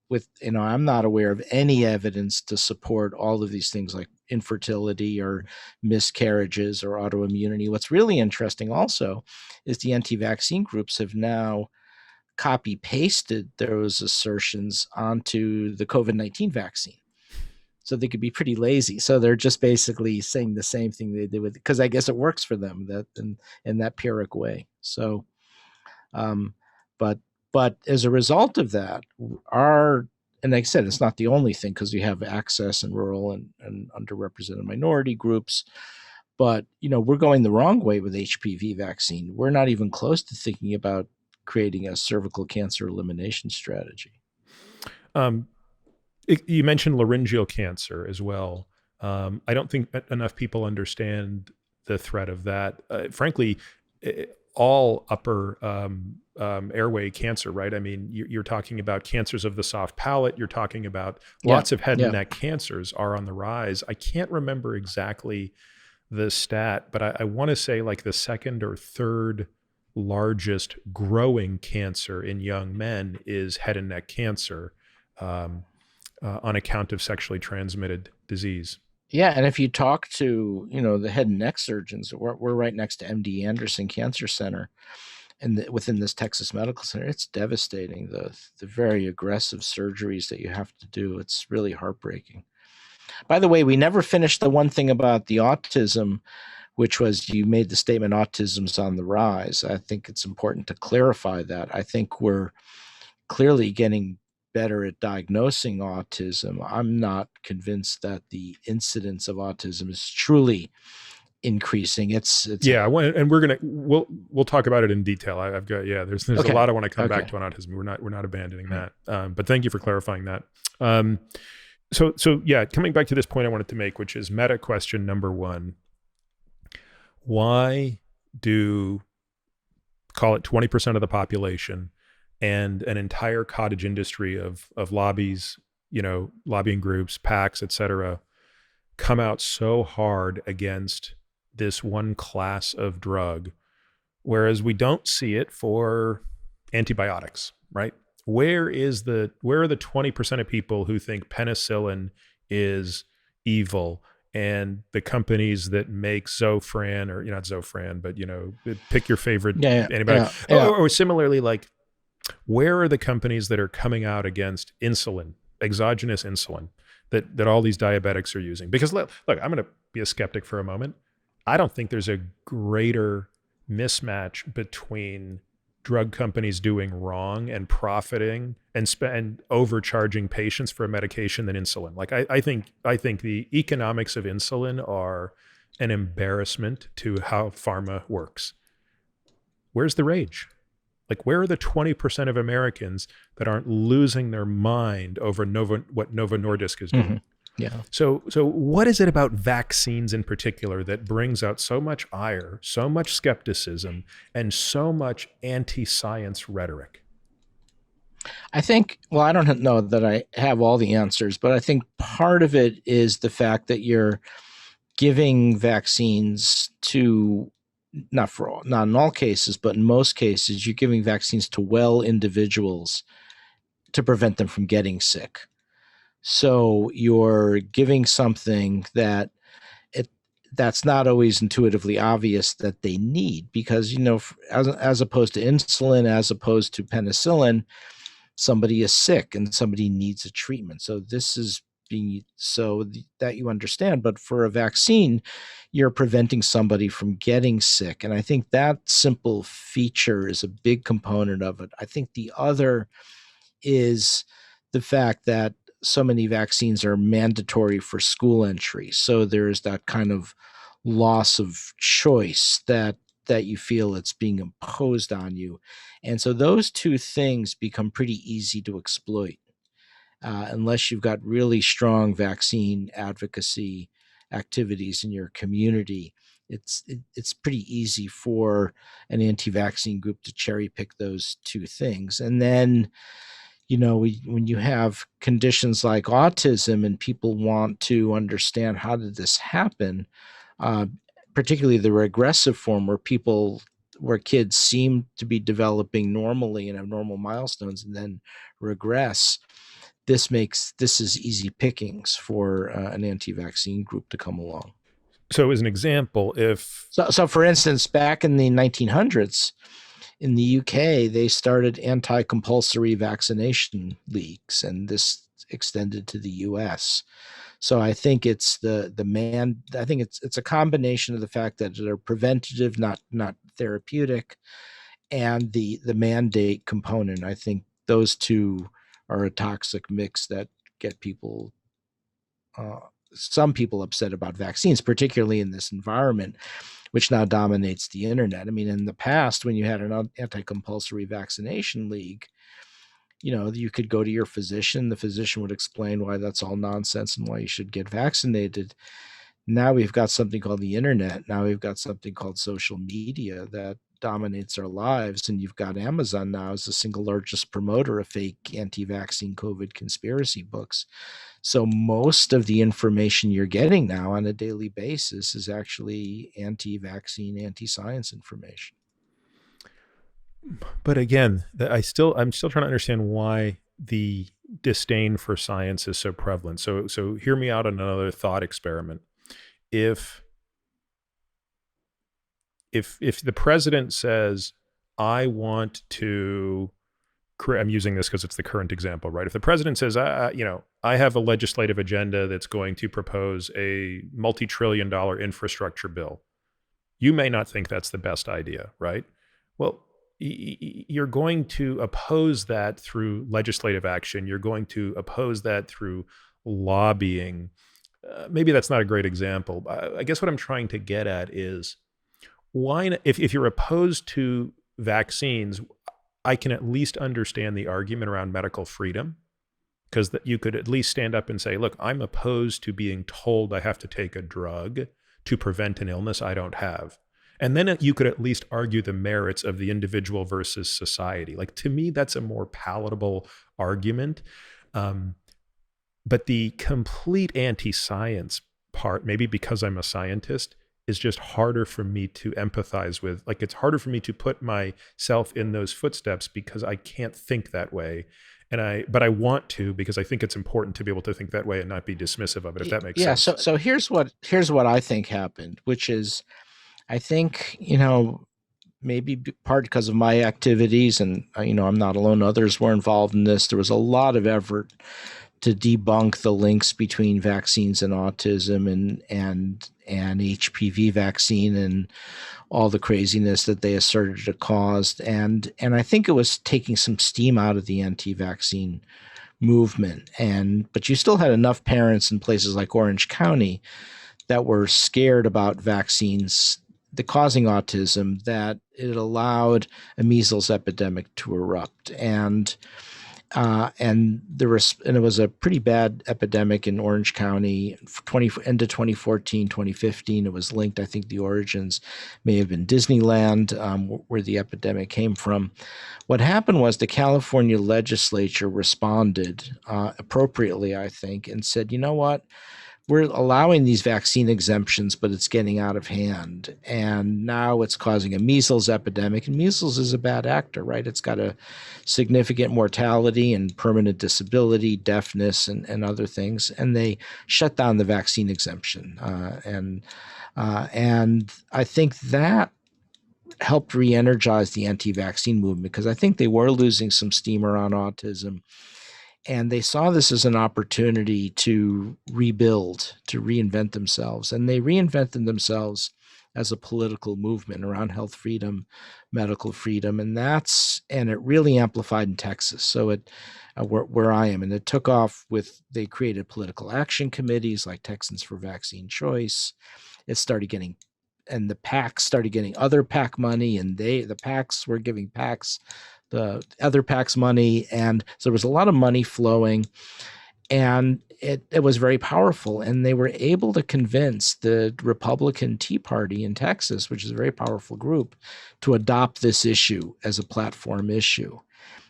with I'm not aware of any evidence to support all of these things like infertility or miscarriages or autoimmunity. What's really interesting also is the anti-vaccine groups have now copy pasted those assertions onto the COVID-19 vaccine. So they could be pretty lazy. So they're just basically saying the same thing they did with, because I guess it works for them that in that Pyrrhic way. So, um, but as a result of that, and like I said, it's not the only thing because we have access in rural and underrepresented minority groups. But we're going the wrong way with HPV vaccine. We're not even close to thinking about creating a cervical cancer elimination strategy. Um, you mentioned laryngeal cancer as well. I don't think enough people understand the threat of that. Frankly, all upper airway cancer, right? I mean, you're talking about cancers of the soft palate. You're talking about lots of head and neck cancers are on the rise. I can't remember exactly the stat, but I want to say like the second or third largest growing cancer in young men is head and neck cancer. On account of sexually transmitted disease. Yeah, and if you talk to the head and neck surgeons, we're right next to MD Anderson Cancer Center, and within this Texas Medical Center, it's devastating. The very aggressive surgeries that you have to do. It's really heartbreaking. By the way, we never finished the one thing about the autism, which was you made the statement autism's on the rise. I think it's important to clarify that. I think we're clearly getting better at diagnosing autism. I'm not convinced that the incidence of autism is truly increasing. It's yeah, and we'll talk about it in detail. I've got there's okay. A lot I want to come back to on autism. We're not abandoning that. But thank you for clarifying that. So yeah, coming back to this point I wanted to make, which is meta question number one. Why do, call it 20% of the population and an entire cottage industry of lobbies, lobbying groups, PACs, et cetera, come out so hard against this one class of drug, whereas we don't see it for antibiotics, right? Where are the 20% of people who think penicillin is evil, and the companies that make Zofran, or not Zofran, but pick your favorite antibiotic, or similarly, like, where are the companies that are coming out against insulin, exogenous insulin, that all these diabetics are using? Because look, I'm going to be a skeptic for a moment. I don't think there's a greater mismatch between drug companies doing wrong and profiting and overcharging patients for a medication than insulin. Like I think the economics of insulin are an embarrassment to how pharma works. Where's the rage? Like, where are the 20% of Americans that aren't losing their mind over what Novo Nordisk is doing? Mm-hmm. Yeah. So what is it about vaccines in particular that brings out so much ire, so much skepticism, and so much anti-science rhetoric? I think, well, I don't know that I have all the answers, but I think part of it is the fact that you're giving vaccines to, not in all cases, but in most cases, you're giving vaccines to well individuals to prevent them from getting sick. So you're giving something that's not always intuitively obvious that they need, because, as opposed to insulin, as opposed to penicillin, somebody is sick and somebody needs a treatment. So this is being so that you understand. But for a vaccine, you're preventing somebody from getting sick. And I think that simple feature is a big component of it. I think the other is the fact that so many vaccines are mandatory for school entry. So there's that kind of loss of choice that you feel it's being imposed on you. And so those two things become pretty easy to exploit unless you've got really strong vaccine advocacy activities in your community, it's pretty easy for an anti-vaccine group to cherry pick those two things. And then, when you have conditions like autism and people want to understand how did this happen, uh, particularly the regressive form where kids seem to be developing normally and have normal milestones and then regress, this is easy pickings for an anti-vaccine group to come along. So as an example, if So for instance, back in the 1900s, in the UK, they started anti-compulsory vaccination leagues, and this extended to the US. So I think it's I think it's a combination of the fact that they're preventative, not therapeutic, and the mandate component. I think those two are a toxic mix that get people uh, some people upset about vaccines, particularly in this environment, which now dominates the internet. I mean, in the past, when you had an anti-compulsory vaccination league, you could go to your physician. The physician would explain why that's all nonsense and why you should get vaccinated. Now we've got something called the internet. Now we've got something called social media that dominates our lives. And you've got Amazon now as the single largest promoter of fake anti-vaccine COVID conspiracy books. So most of the information you're getting now on a daily basis is actually anti-vaccine, anti-science information. But again, I'm still trying to understand why the disdain for science is so prevalent. So hear me out on another thought experiment. If the president says, I want to create, I'm using this because it's the current example, right? If the president says, I have a legislative agenda that's going to propose a multi-trillion-dollar infrastructure bill, you may not think that's the best idea, right? Well, you're going to oppose that through legislative action. You're going to oppose that through lobbying. Maybe that's not a great example. I guess what I'm trying to get at is why, if you're opposed to vaccines, I can at least understand the argument around medical freedom, because you could at least stand up and say, look, I'm opposed to being told I have to take a drug to prevent an illness I don't have. And then you could at least argue the merits of the individual versus society. Like, to me, that's a more palatable argument. But the complete anti-science part, maybe because I'm a scientist, is just harder for me to empathize with. Like, it's harder for me to put myself in those footsteps because I can't think that way. But I want to, because I think it's important to be able to think that way and not be dismissive of it, if that makes sense. Yeah. So here's what I think happened, which is, I think, maybe part because of my activities, and I'm not alone. Others were involved in this. There was a lot of effort to debunk the links between vaccines and autism and HPV vaccine and all the craziness that they asserted it caused. And I think it was taking some steam out of the anti-vaccine movement. But you still had enough parents in places like Orange County that were scared about vaccines causing autism, that it allowed a measles epidemic to erupt. And it was a pretty bad epidemic in Orange County into 2014, 2015. It was linked, I think the origins may have been Disneyland, where the epidemic came from. What happened was the California legislature responded appropriately, I think, and said, you know what? We're allowing these vaccine exemptions, but it's getting out of hand. And now it's causing a measles epidemic. And measles is a bad actor, right? It's got a significant mortality and permanent disability, deafness, and other things. And they shut down the vaccine exemption. And I think that helped re-energize the anti-vaccine movement, because I think they were losing some steam around autism. And they saw this as an opportunity to rebuild, to reinvent themselves. And they reinvented themselves as a political movement around health freedom, medical freedom. And it really amplified in Texas. So where I am, and it took off they created political action committees like Texans for Vaccine Choice. It started getting, and the PACs started getting other PAC money, and the PACs were giving PACs the other PACs money. And so there was a lot of money flowing. And it was very powerful. And they were able to convince the Republican Tea Party in Texas, which is a very powerful group, to adopt this issue as a platform issue.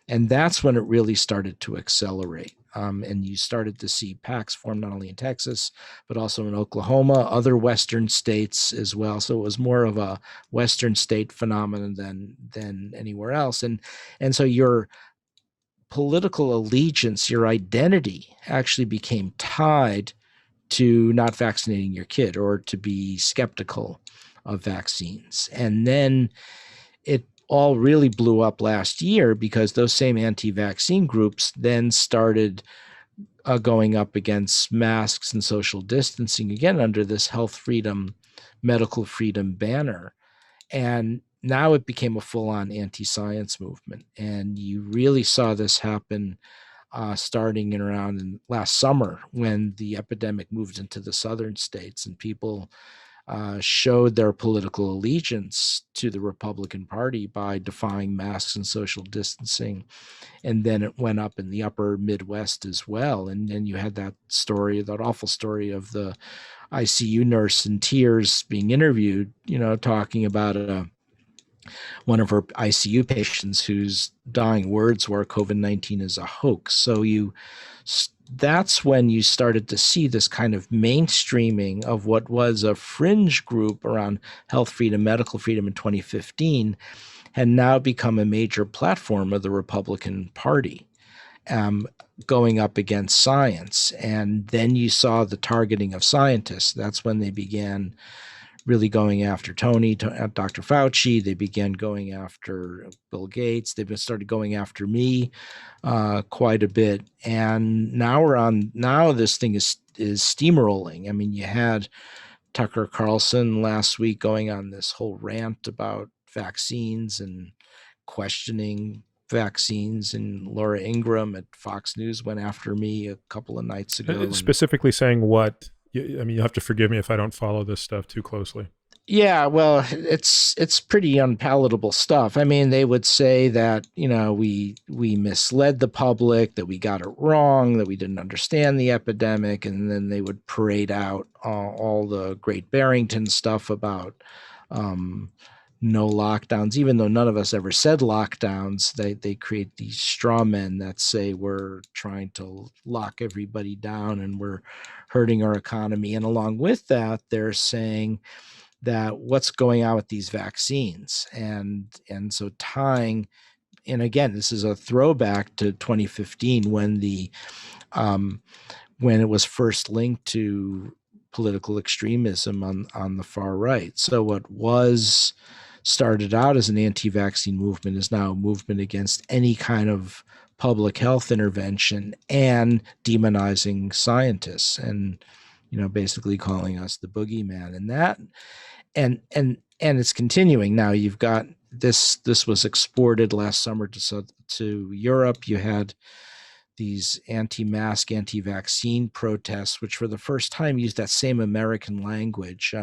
And that's when it really started to accelerate. And you started to see PACs form not only in Texas, but also in Oklahoma, other Western states as well. So it was more of a Western state phenomenon than anywhere else. And so your political allegiance, your identity actually became tied to not vaccinating your kid or to be skeptical of vaccines. And then it all really blew up last year because those same anti-vaccine groups then started going up against masks and social distancing again under this health freedom, medical freedom banner. And now it became a full-on anti-science movement. And you really saw this happen starting in around last summer when the epidemic moved into the southern states and people showed their political allegiance to the Republican Party by defying masks and social distancing. And then it went up in the upper Midwest as well. And then you had that story, that awful story of the ICU nurse in tears being interviewed, talking about one of her ICU patients whose dying words were COVID-19 is a hoax. So that's when you started to see this kind of mainstreaming of what was a fringe group around health freedom, medical freedom in 2015, had now become a major platform of the Republican Party, going up against science. And then you saw the targeting of scientists. That's when they began really going after Dr. Fauci. They began going after Bill Gates. They've started going after me quite a bit. And now this thing is steamrolling. I mean, you had Tucker Carlson last week going on this whole rant about vaccines and questioning vaccines, and Laura Ingraham at Fox News went after me a couple of nights ago. Specifically saying what? I mean, you'll have to forgive me if I don't follow this stuff too closely. Yeah, well, it's pretty unpalatable stuff. I mean, they would say that, we misled the public, that we got it wrong, that we didn't understand the epidemic, and then they would parade out all the Great Barrington stuff about no lockdowns, even though none of us ever said lockdowns. They create these straw men that say we're trying to lock everybody down and we're hurting our economy. And along with that, they're saying that what's going on with these vaccines. And so tying, and again, this is a throwback to 2015 when when it was first linked to political extremism on the far right. So what was started out as an anti-vaccine movement is now a movement against any kind of public health intervention and demonizing scientists and basically calling us the boogeyman. And that and it's continuing now. You've got this was exported last summer to Europe. You had these anti-mask, anti-vaccine protests, which for the first time used that same American language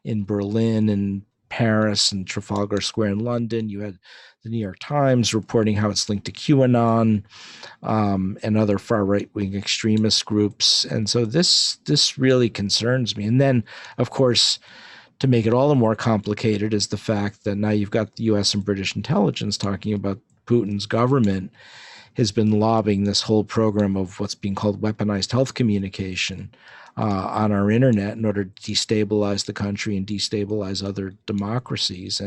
in Berlin and Paris and Trafalgar Square in London. You had the New York Times reporting how it's linked to QAnon and other far right-wing extremist groups. And so this really concerns me. And then, of course, to make it all the more complicated is the fact that now you've got the U.S. and British intelligence talking about Putin's government has been lobbying this whole program of what's being called weaponized health communication on our internet in order to destabilize the country and destabilize other democracies.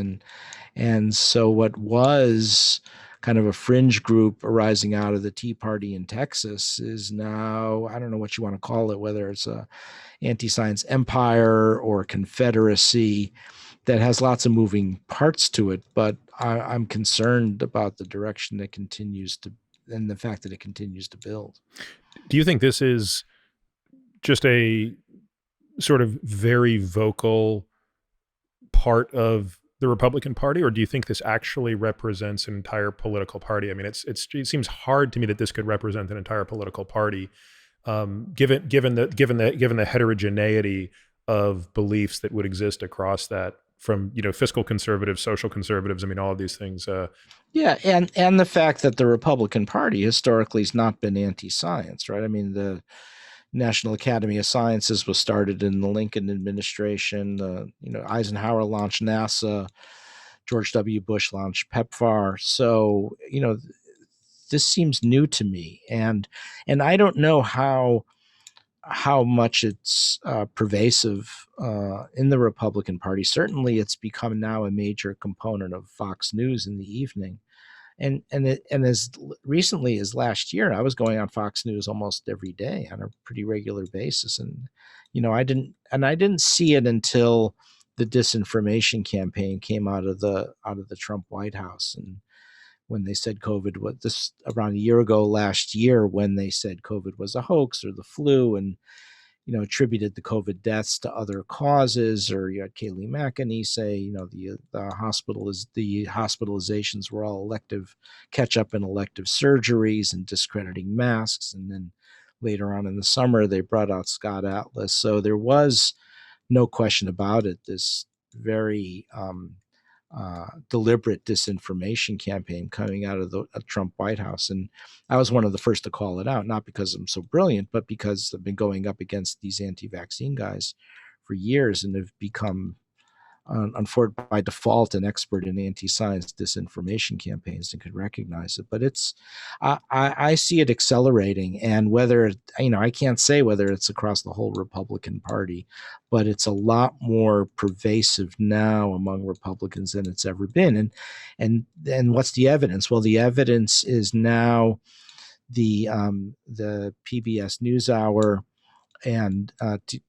And so what was kind of a fringe group arising out of the Tea Party in Texas is now, I don't know what you want to call it, whether it's a anti-science empire or confederacy that has lots of moving parts to it. But I'm concerned about the direction that continues to, and the fact that it continues to build. Do you think this is just a sort of very vocal part of the Republican Party, or do you think this actually represents an entire political party? I mean, it seems hard to me that this could represent an entire political party, given the heterogeneity of beliefs that would exist across that from fiscal conservatives, social conservatives. I mean, all of these things. Yeah, and the fact that the Republican Party historically has not been anti-science, right? I mean, the National Academy of Sciences was started in the Lincoln administration. Eisenhower launched NASA. George W. Bush launched PEPFAR. So this seems new to me, and I don't know how much it's pervasive in the Republican Party. Certainly, it's become now a major component of Fox News in the evening. And as recently as last year, I was going on Fox News almost every day on a pretty regular basis, and I didn't see it until the disinformation campaign came out of the Trump White House, and when they said COVID was this around a year ago last year, when they said COVID was a hoax or the flu, and attributed the COVID deaths to other causes, or you had Kayleigh McEnany say, the hospitalizations were all elective, catch up in elective surgeries and discrediting masks. And then later on in the summer, they brought out Scott Atlas. So there was no question about it, this very deliberate disinformation campaign coming out of the Trump White House. And I was one of the first to call it out, not because I'm so brilliant, but because I've been going up against these anti-vaccine guys for years and have become, by default, an expert in anti-science disinformation campaigns and could recognize it. But I see it accelerating, and whether I can't say whether it's across the whole Republican Party, but it's a lot more pervasive now among Republicans than it's ever been. And what's the evidence? Well, the evidence is now the PBS NewsHour and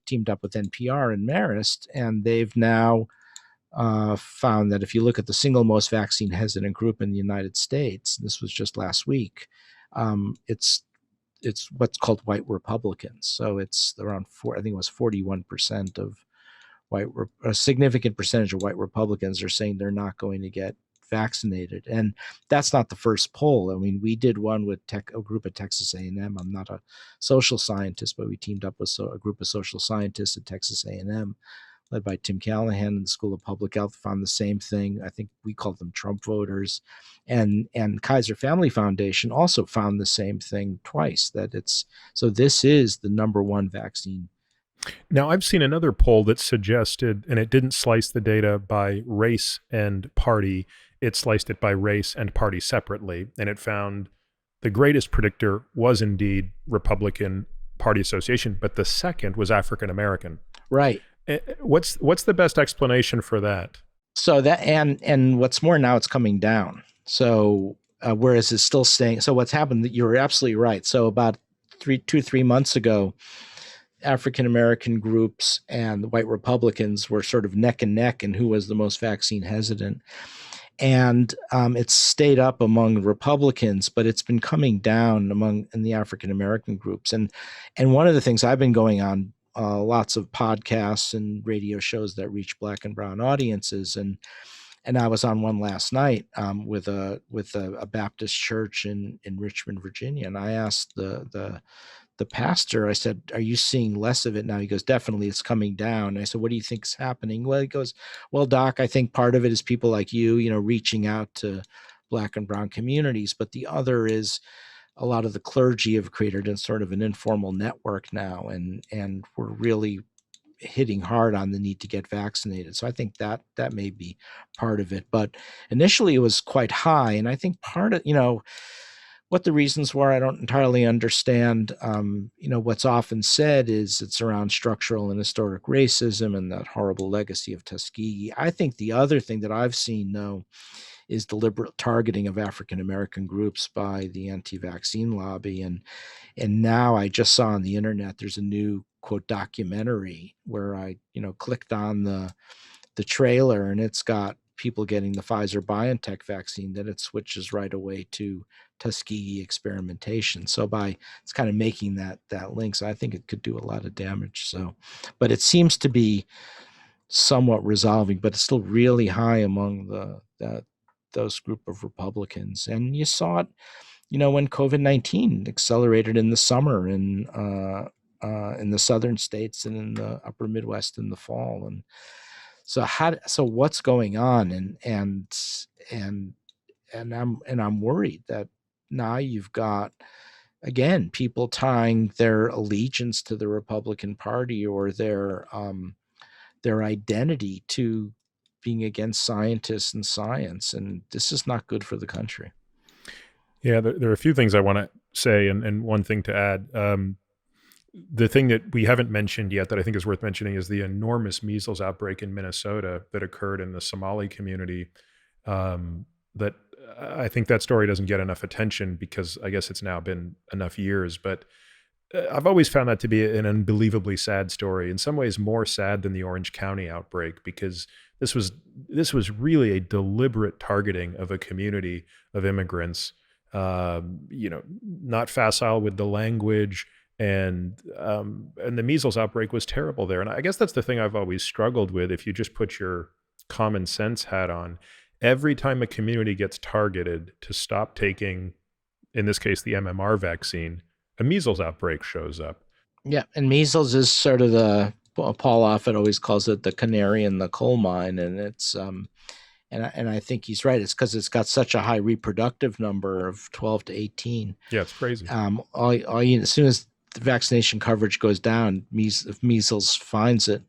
teamed up with NPR and Marist, and they've now found that if you look at the single most vaccine hesitant group in the United States, this was just last week, it's what's called white Republicans. So it's around I think it was 41% of a significant percentage of white Republicans are saying they're not going to get vaccinated. And that's not the first poll. I mean, we did one with a group at Texas A&M. I'm not a social scientist, but we teamed up with a group of social scientists at Texas A&M, led by Tim Callahan in the School of Public Health, found the same thing. I think we called them Trump voters. And Kaiser Family Foundation also found the same thing twice, so this is the number one vaccine. Now, I've seen another poll that suggested, and it didn't slice the data by race and party, it sliced it by race and party separately, and it found the greatest predictor was indeed Republican Party association, but the second was African American. Right. What's the best explanation for that? So that and what's more, now it's coming down. So whereas it's still staying. So what's happened? You're absolutely right. So about 3 months ago, African American groups and the white Republicans were sort of neck and neck in who was the most vaccine hesitant. And it's stayed up among Republicans, but it's been coming down in the African American groups. And one of the things I've been going on, lots of podcasts and radio shows that reach Black and brown audiences, and I was on one last night with a Baptist church in Richmond, Virginia, and I asked the pastor, I said, "Are you seeing less of it now?" He goes, "Definitely, it's coming down." And I said, "What do you think's happening?" Well, he goes, "Well, Doc, I think part of it is people like you, reaching out to Black and brown communities, but the other is a lot of the clergy have created sort of an informal network now, and we're really hitting hard on the need to get vaccinated." So I think that may be part of it. But initially it was quite high. And I think part of, what the reasons were, I don't entirely understand. What's often said is it's around structural and historic racism and that horrible legacy of Tuskegee. I think the other thing that I've seen, though, is deliberate targeting of African American groups by the anti-vaccine lobby. And now I just saw on the internet there's a new, quote, documentary where I clicked on the trailer, and it's got people getting the Pfizer BioNTech vaccine. Then it switches right away to Tuskegee experimentation. So it's kind of making that link. So I think it could do a lot of damage. So, but it seems to be somewhat resolving, but it's still really high among those group of Republicans. And you saw it, when COVID-19 accelerated in the summer in the southern states and in the upper Midwest in the fall. And So what's going on? And I'm worried that now you've got, again, people tying their allegiance to the Republican Party or their identity to being against scientists and science, and this is not good for the country. Yeah, there are a few things I want to say, and one thing to add. The thing that we haven't mentioned yet that I think is worth mentioning is the enormous measles outbreak in Minnesota that occurred in the Somali community. That I think that story doesn't get enough attention because I guess it's now been enough years. But I've always found that to be an unbelievably sad story. In some ways, more sad than the Orange County outbreak because this was this was really a deliberate targeting of a community of immigrants. Not facile with the language, and the measles outbreak was terrible there. And I guess that's the thing I've always struggled with. If you just put your common sense hat on, every time a community gets targeted to stop taking, in this case, the MMR vaccine, a measles outbreak shows up. Yeah, and measles is sort of the, Paul Offit always calls it the canary in the coal mine, and it's and I think he's right. It's because it's got such a high reproductive number of 12 to 18. Yeah, it's crazy. As soon as the vaccination coverage goes down, if measles finds it.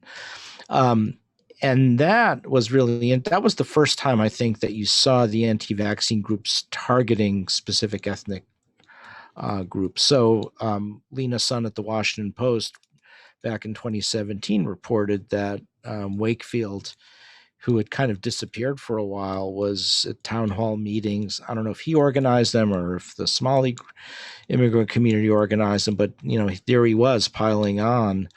And that was the first time I think that you saw the anti-vaccine groups targeting specific ethnic groups. So Lena Sun at the Washington Post back in 2017 reported that Wakefield, who had kind of disappeared for a while, was at town hall meetings. I don't know if he organized them or if the Somali immigrant community organized them, but there he was piling on,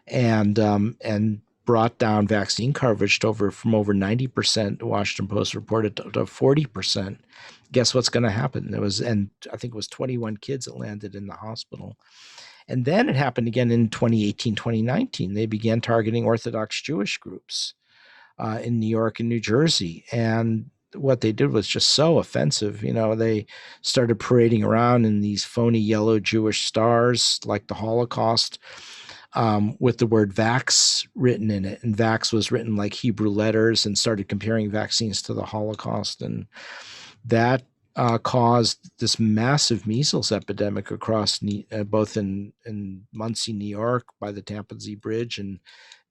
and brought down vaccine coverage from over 90%. The Washington Post reported to 40%. Guess what's going to happen? And I think it was 21 kids that landed in the hospital. And then it happened again in 2018, 2019. They began targeting Orthodox Jewish groups in New York and New Jersey. And what they did was just so offensive. They started parading around in these phony yellow Jewish stars like the Holocaust, with the word vax written in it. And vax was written like Hebrew letters, and started comparing vaccines to the Holocaust. And that caused this massive measles epidemic across both in Muncie, New York by the Tappan Zee Bridge, and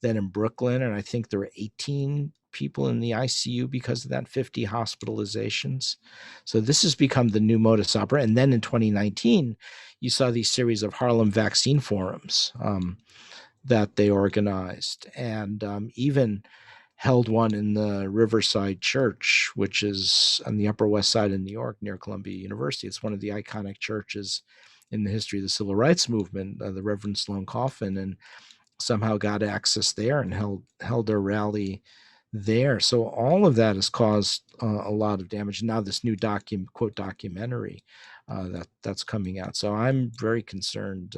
then in Brooklyn. And I think there were 18 people in the ICU because of that, 50 hospitalizations. So this has become the new modus operandi. And then in 2019, you saw these series of Harlem vaccine forums that they organized, and even held one in the Riverside Church, which is on the Upper West Side of New York near Columbia University. It's one of the iconic churches in the history of the civil rights movement, the Reverend Sloan Coffin, and somehow got access there and held their rally there. So all of that has caused a lot of damage. Now this new quote documentary that's coming out. So I'm very concerned.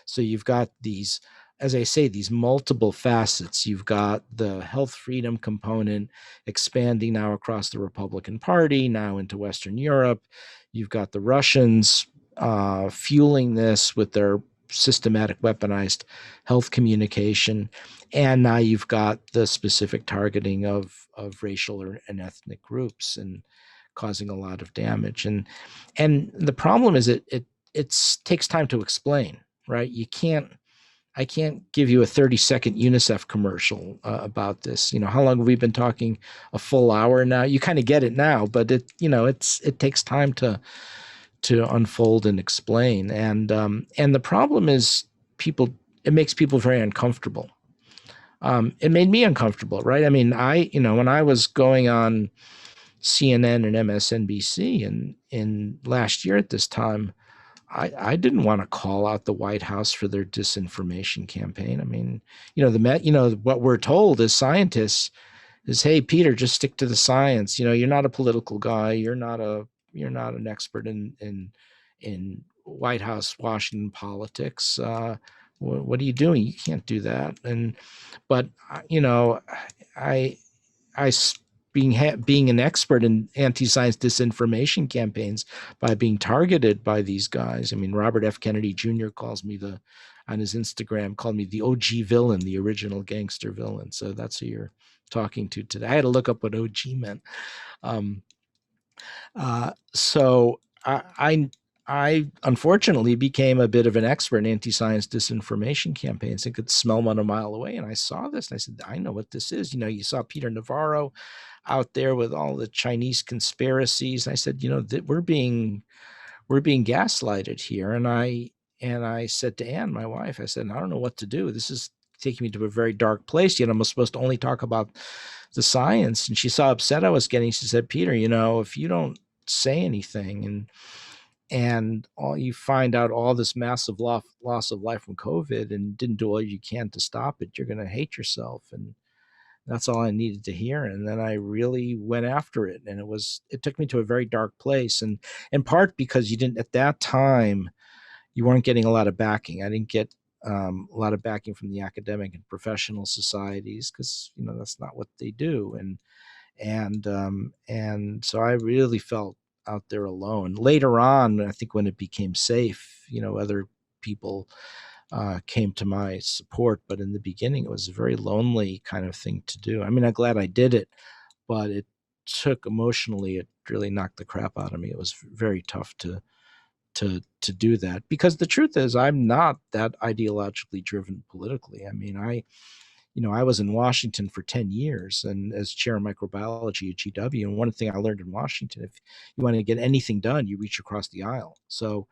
So you've got these, as I say, these multiple facets. You've got the health freedom component expanding now across the Republican Party, now into Western Europe. You've got the Russians fueling this with their systematic weaponized health communication. And now you've got the specific targeting of racial and ethnic groups and causing a lot of damage. And the problem is it takes time to explain, right? I can't give you a 30-second UNICEF commercial about this. How long have we been talking? A full hour now. You kind of get it now, but it takes time to unfold and explain. And the problem is it makes people very uncomfortable. It made me uncomfortable, right? I mean, when I was going on CNN and MSNBC in last year at this time, I didn't want to call out the White House for their disinformation campaign. I mean, what we're told as scientists is, hey, Peter, just stick to the science. You're not a political guy. You're not an expert in White House, Washington politics. What are you doing? You can't do that. But I being an expert in anti-science disinformation campaigns by being targeted by these guys. I mean, Robert F. Kennedy Jr. calls me on his Instagram, called me the OG villain, the original gangster villain. So that's who you're talking to today. I had to look up what OG meant. Um, so I unfortunately became a bit of an expert in anti-science disinformation campaigns and could smell one a mile away. And I saw this and I said, I know what this is. You saw Peter Navarro out there with all the Chinese conspiracies. And I said, we're being gaslighted here. And I said to Anne, my wife, I said, I don't know what to do. This is taking me to a very dark place. I'm supposed to only talk about the science. And she saw how upset I was getting. She said, Peter, if you don't say anything and all you find out all this massive loss of life from COVID and didn't do all you can to stop it, you're going to hate yourself. And that's all I needed to hear. And then I really went after it. And it took me to a very dark place. And in part because at that time, you weren't getting a lot of backing. I didn't get a lot of backing from the academic and professional societies because, that's not what they do. And so I really felt out there alone. Later on, I think when it became safe, other people came to my support. But in the beginning, it was a very lonely kind of thing to do. I mean, I'm glad I did it, but it emotionally, it really knocked the crap out of me. It was very tough to do that because the truth is I'm not that ideologically driven politically. I mean, I was in Washington for 10 years and as chair of microbiology at GW. And one thing I learned in Washington, if you want to get anything done, you reach across the aisle. So,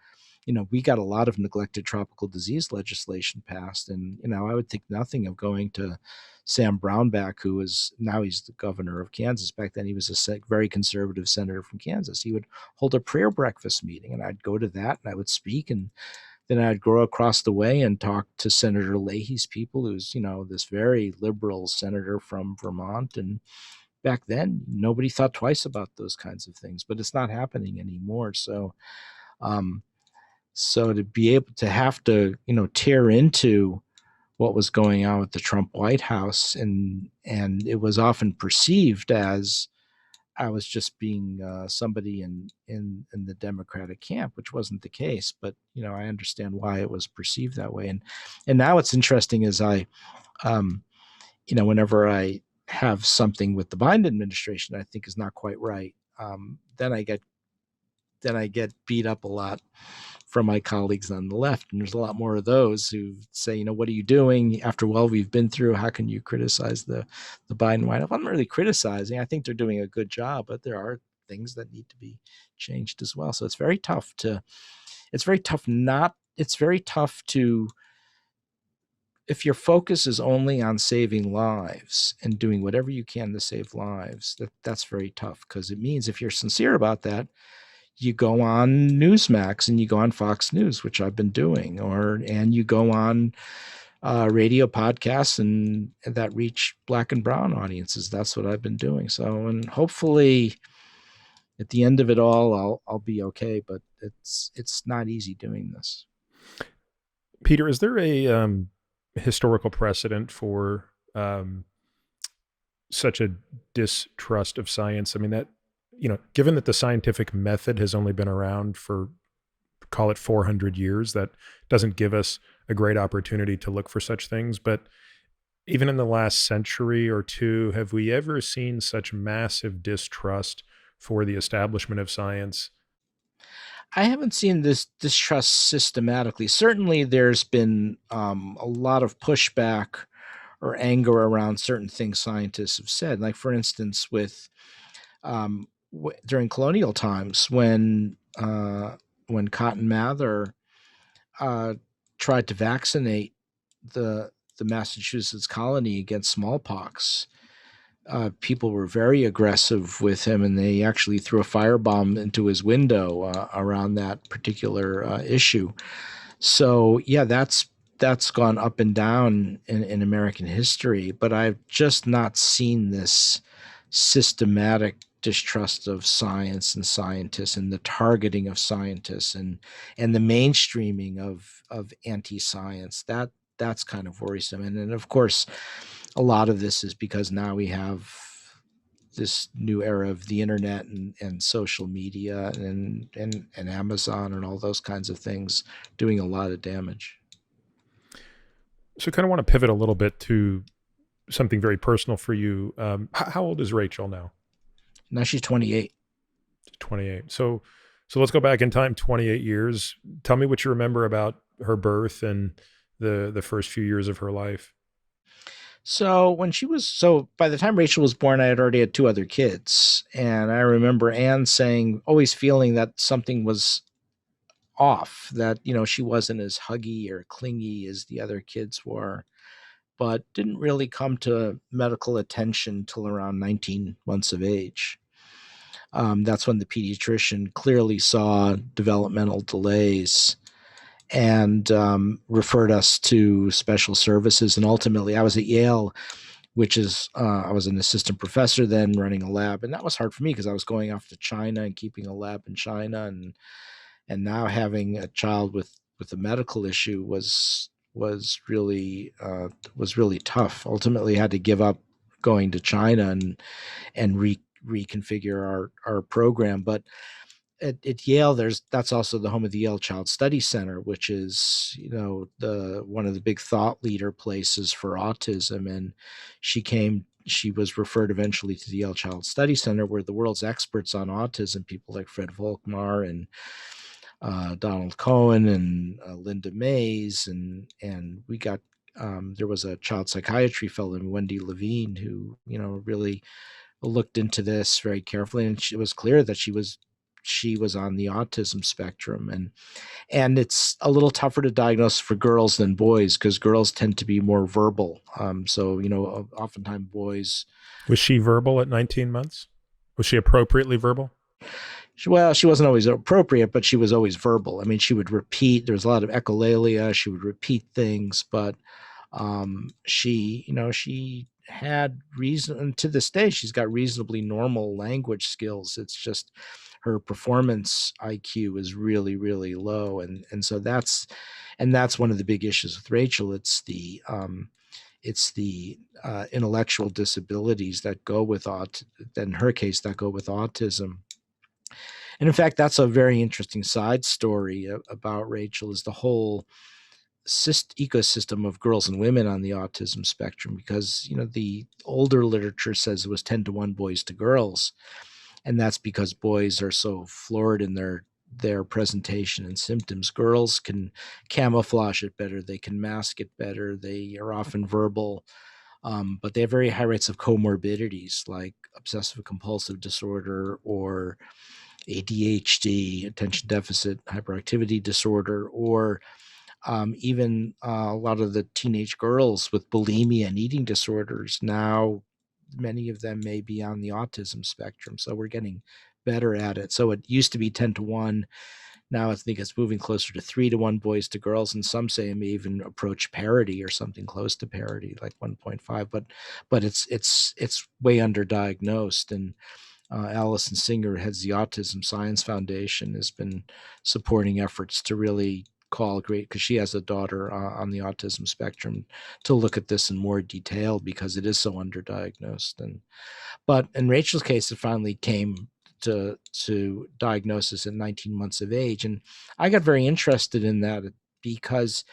we got a lot of neglected tropical disease legislation passed. And, I would think nothing of going to Sam Brownback, who is now he's the governor of Kansas. Back then, he was a very conservative senator from Kansas. He would hold a prayer breakfast meeting and I'd go to that and I would speak. And then I'd go across the way and talk to Senator Leahy's people, who's, this very liberal senator from Vermont. And back then, nobody thought twice about those kinds of things, but it's not happening anymore. So to be able to have to, tear into what was going on with the Trump White House, and it was often perceived as I was just being somebody in the Democratic camp, which wasn't the case. But I understand why it was perceived that way. And now what's interesting is whenever I have something with the Biden administration I think is not quite right, then I get beat up a lot from my colleagues on the left. And there's a lot more of those who say, what are you doing after what we've been through? How can you criticize the Biden White House? I'm not really criticizing. I think they're doing a good job, but there are things that need to be changed as well. So it's very tough to, if your focus is only on saving lives and doing whatever you can to save lives, that's very tough, because it means if you're sincere about that, you go on Newsmax and you go on Fox News, which I've been doing, and you go on radio podcasts and that reach Black and brown audiences. That's what I've been doing. So, and hopefully at the end of it all, I'll be okay, but it's not easy doing this. Peter, is there a historical precedent for such a distrust of science? I mean, that, given that the scientific method has only been around for, call it 400 years, that doesn't give us a great opportunity to look for such things. But even in the last century or two, have we ever seen such massive distrust for the establishment of science? I haven't seen this distrust systematically. Certainly, there's been a lot of pushback or anger around certain things scientists have said. Like, for instance, with during colonial times, when Cotton Mather tried to vaccinate the Massachusetts colony against smallpox, people were very aggressive with him, and they actually threw a firebomb into his window around that particular issue. So yeah, that's gone up and down in American history, but I've just not seen this systematic distrust of science and scientists and the targeting of scientists and the mainstreaming of anti-science. That's kind of worrisome. And then, of course, a lot of this is because now we have this new era of the internet and social media and Amazon and all those kinds of things doing a lot of damage. So, kind of want to pivot a little bit to something very personal for you. How old is Rachel now? Now she's 28. 28. So let's go back in time 28 years. Tell me what you remember about her birth and the first few years of her life. So by the time Rachel was born, I had already had two other kids. And I remember Anne saying, always feeling that something was off, that, she wasn't as huggy or clingy as the other kids were, but didn't really come to medical attention till around 19 months of age. That's when the pediatrician clearly saw developmental delays and referred us to special services. And ultimately, I was at Yale, which is, I was an assistant professor then running a lab. And that was hard for me because I was going off to China and keeping a lab in China. And now having a child with a medical issue was really tough. Ultimately, had to give up going to China and reconfigure our program. But at Yale, that's also the home of the Yale Child Study Center, which is the one of the big thought leader places for autism. And she was referred eventually to the Yale Child Study Center, where the world's experts on autism, people like Fred Volkmar and Donald Cohen and Linda Mays, and we got there was a child psychiatry fellow, Wendy Levine, who really looked into this very carefully, and it was clear that she was on the autism spectrum. And it's a little tougher to diagnose for girls than boys because girls tend to be more verbal. So oftentimes boys. Was she verbal at 19 months? Was she appropriately verbal? Well, she wasn't always appropriate, but she was always verbal. I mean, she would repeat. There was a lot of echolalia. She would repeat things, but she had reason, and to this day, she's got reasonably normal language skills. It's just her performance IQ is really, really low, and so that's one of the big issues with Rachel. It's the intellectual disabilities that go with in her case, that go with autism. And in fact, that's a very interesting side story about Rachel, is the whole ecosystem of girls and women on the autism spectrum, because the older literature says it was 10 to 1 boys to girls, and that's because boys are so florid in their presentation and symptoms. Girls can camouflage it better, they can mask it better, they are often verbal, but they have very high rates of comorbidities like obsessive compulsive disorder or ADHD, attention deficit hyperactivity disorder, or even a lot of the teenage girls with bulimia and eating disorders. Now, many of them may be on the autism spectrum. So we're getting better at it. So it used to be 10 to 1. Now I think it's moving closer to 3 to 1 boys to girls. And some say it may even approach parity or something close to parity, like 1.5. But it's way underdiagnosed. And Allison Singer, heads the Autism Science Foundation, has been supporting efforts to really call great, because she has a daughter on the autism spectrum, to look at this in more detail because it is so underdiagnosed. But in Rachel's case, it finally came to diagnosis at 19 months of age, and I got very interested in that because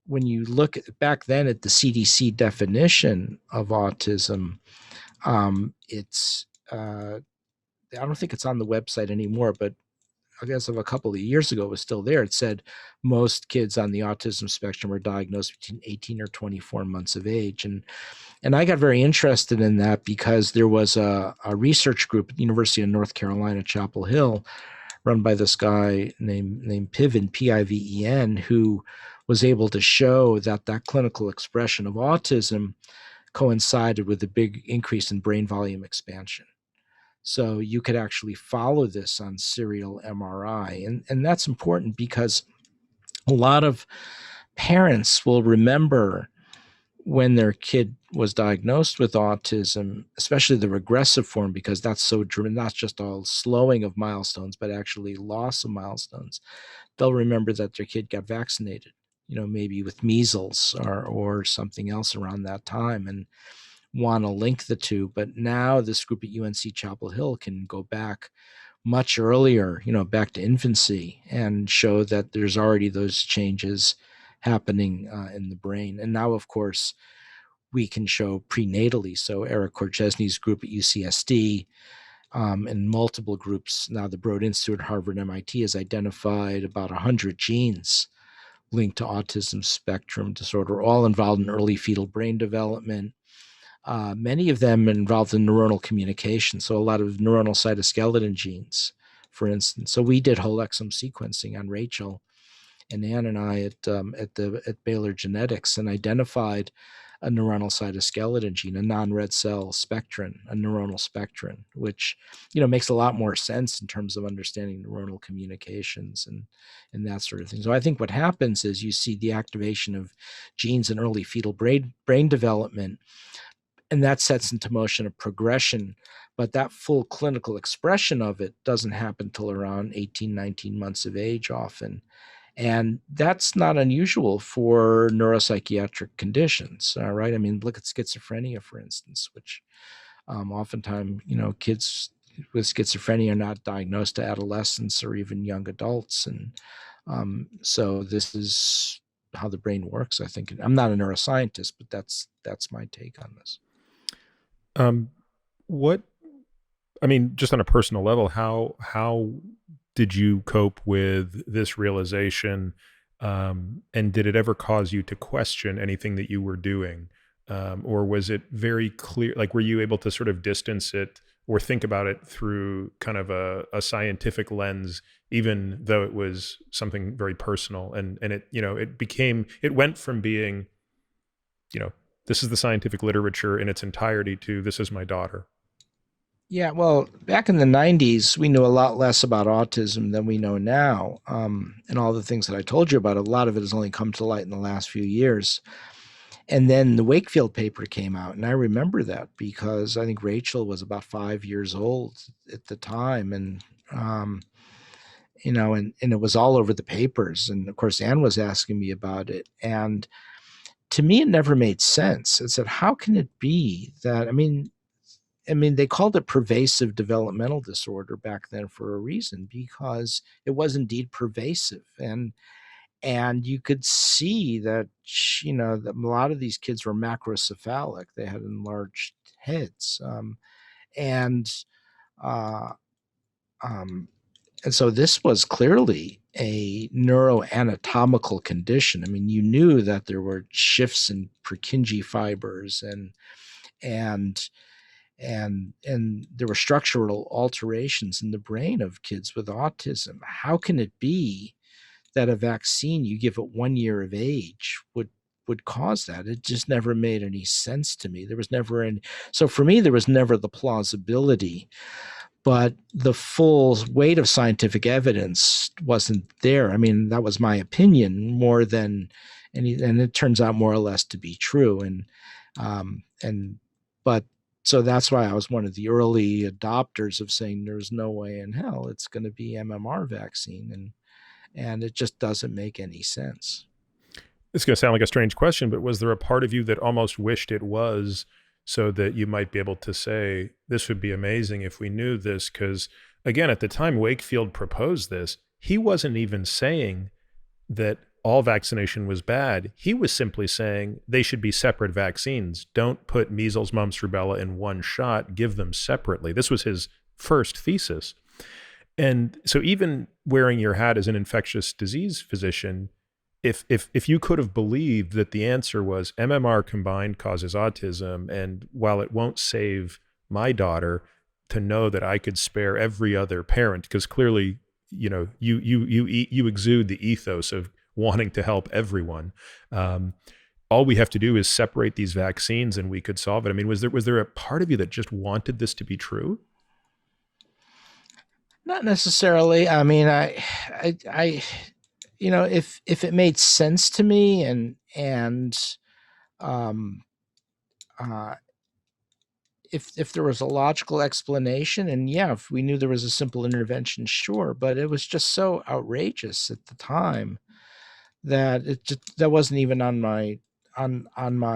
when you look back then at the CDC definition of autism, it's I don't think it's on the website anymore, but I guess of a couple of years ago, it was still there. It said most kids on the autism spectrum are diagnosed between 18 or 24 months of age. And I got very interested in that because there was a research group at the University of North Carolina, Chapel Hill, run by this guy named Piven, Piven, who was able to show that clinical expression of autism coincided with a big increase in brain volume expansion. So you could actually follow this on serial MRI. And that's important because a lot of parents will remember when their kid was diagnosed with autism, especially the regressive form, because that's so driven, not just all slowing of milestones, but actually loss of milestones. They'll remember that their kid got vaccinated, maybe with measles or something else around that time, and want to link the two. But now this group at UNC Chapel Hill can go back much earlier, back to infancy, and show that there's already those changes happening in the brain. And now, of course, we can show prenatally. So Eric Korchesny's group at UCSD and multiple groups, now the Broad Institute at Harvard and MIT, has identified about 100 genes linked to autism spectrum disorder, all involved in early fetal brain development. Many of them involved in neuronal communication, so a lot of neuronal cytoskeleton genes, for instance. So we did whole exome sequencing on Rachel and Ann and I at Baylor Genetics, and identified a neuronal cytoskeleton gene, a non-red cell spectrin, a neuronal spectrin, which makes a lot more sense in terms of understanding neuronal communications and that sort of thing. So I think what happens is you see the activation of genes in early fetal brain development, and that sets into motion a progression. But that full clinical expression of it doesn't happen till around 18, 19 months of age often. And that's not unusual for neuropsychiatric conditions, right? I mean, look at schizophrenia, for instance, which oftentimes, kids with schizophrenia are not diagnosed to adolescents or even young adults. And so this is how the brain works, I think. I'm not a neuroscientist, but that's my take on this. What, I mean, just on a personal level, how did you cope with this realization? And did it ever cause you to question anything that you were doing? Or was it very clear? Like, were you able to sort of distance it or think about it through kind of a scientific lens, even though it was something very personal? And it, it went from being, this is the scientific literature in its entirety to this is my daughter. Yeah, well, back in the 90s, we knew a lot less about autism than we know now. And all the things that I told you about, a lot of it has only come to light in the last few years. And then the Wakefield paper came out, and I remember that because I think Rachel was about 5 years old at the time. And, and it was all over the papers. And of course, Anne was asking me about it. And to me, it never made sense. It said, how can it be that, I mean, they called it pervasive developmental disorder back then for a reason, because it was indeed pervasive. And you could see that, that a lot of these kids were macrocephalic. They had enlarged heads. And so this was clearly a neuroanatomical condition. I mean, you knew that there were shifts in Purkinje fibers and there were structural alterations in the brain of kids with autism. How can it be that a vaccine you give at 1 year of age would cause that? It just never made any sense to me. There was never any. So for me, there was never the plausibility, but the full weight of scientific evidence wasn't there. I mean, that was my opinion more than any, and it turns out more or less to be true. But so that's why I was one of the early adopters of saying there's no way in hell it's going to be MMR vaccine. And it just doesn't make any sense. It's going to sound like a strange question, but was there a part of you that almost wished it was, so that you might be able to say, this would be amazing if we knew this? Because again, at the time Wakefield proposed this, he wasn't even saying that all vaccination was bad. He was simply saying they should be separate vaccines. Don't put measles, mumps, rubella in one shot, give them separately. This was his first thesis. And so even wearing your hat as an infectious disease physician, if you could have believed that the answer was MMR combined causes autism, and while it won't save my daughter, to know that I could spare every other parent, because clearly, you exude the ethos of wanting to help everyone. All we have to do is separate these vaccines and we could solve it. I mean, was there a part of you that just wanted this to be true? Not necessarily. I mean, if it made sense to me if there was a logical explanation, and yeah, if we knew there was a simple intervention, sure. But it was just so outrageous at the time that that wasn't even on my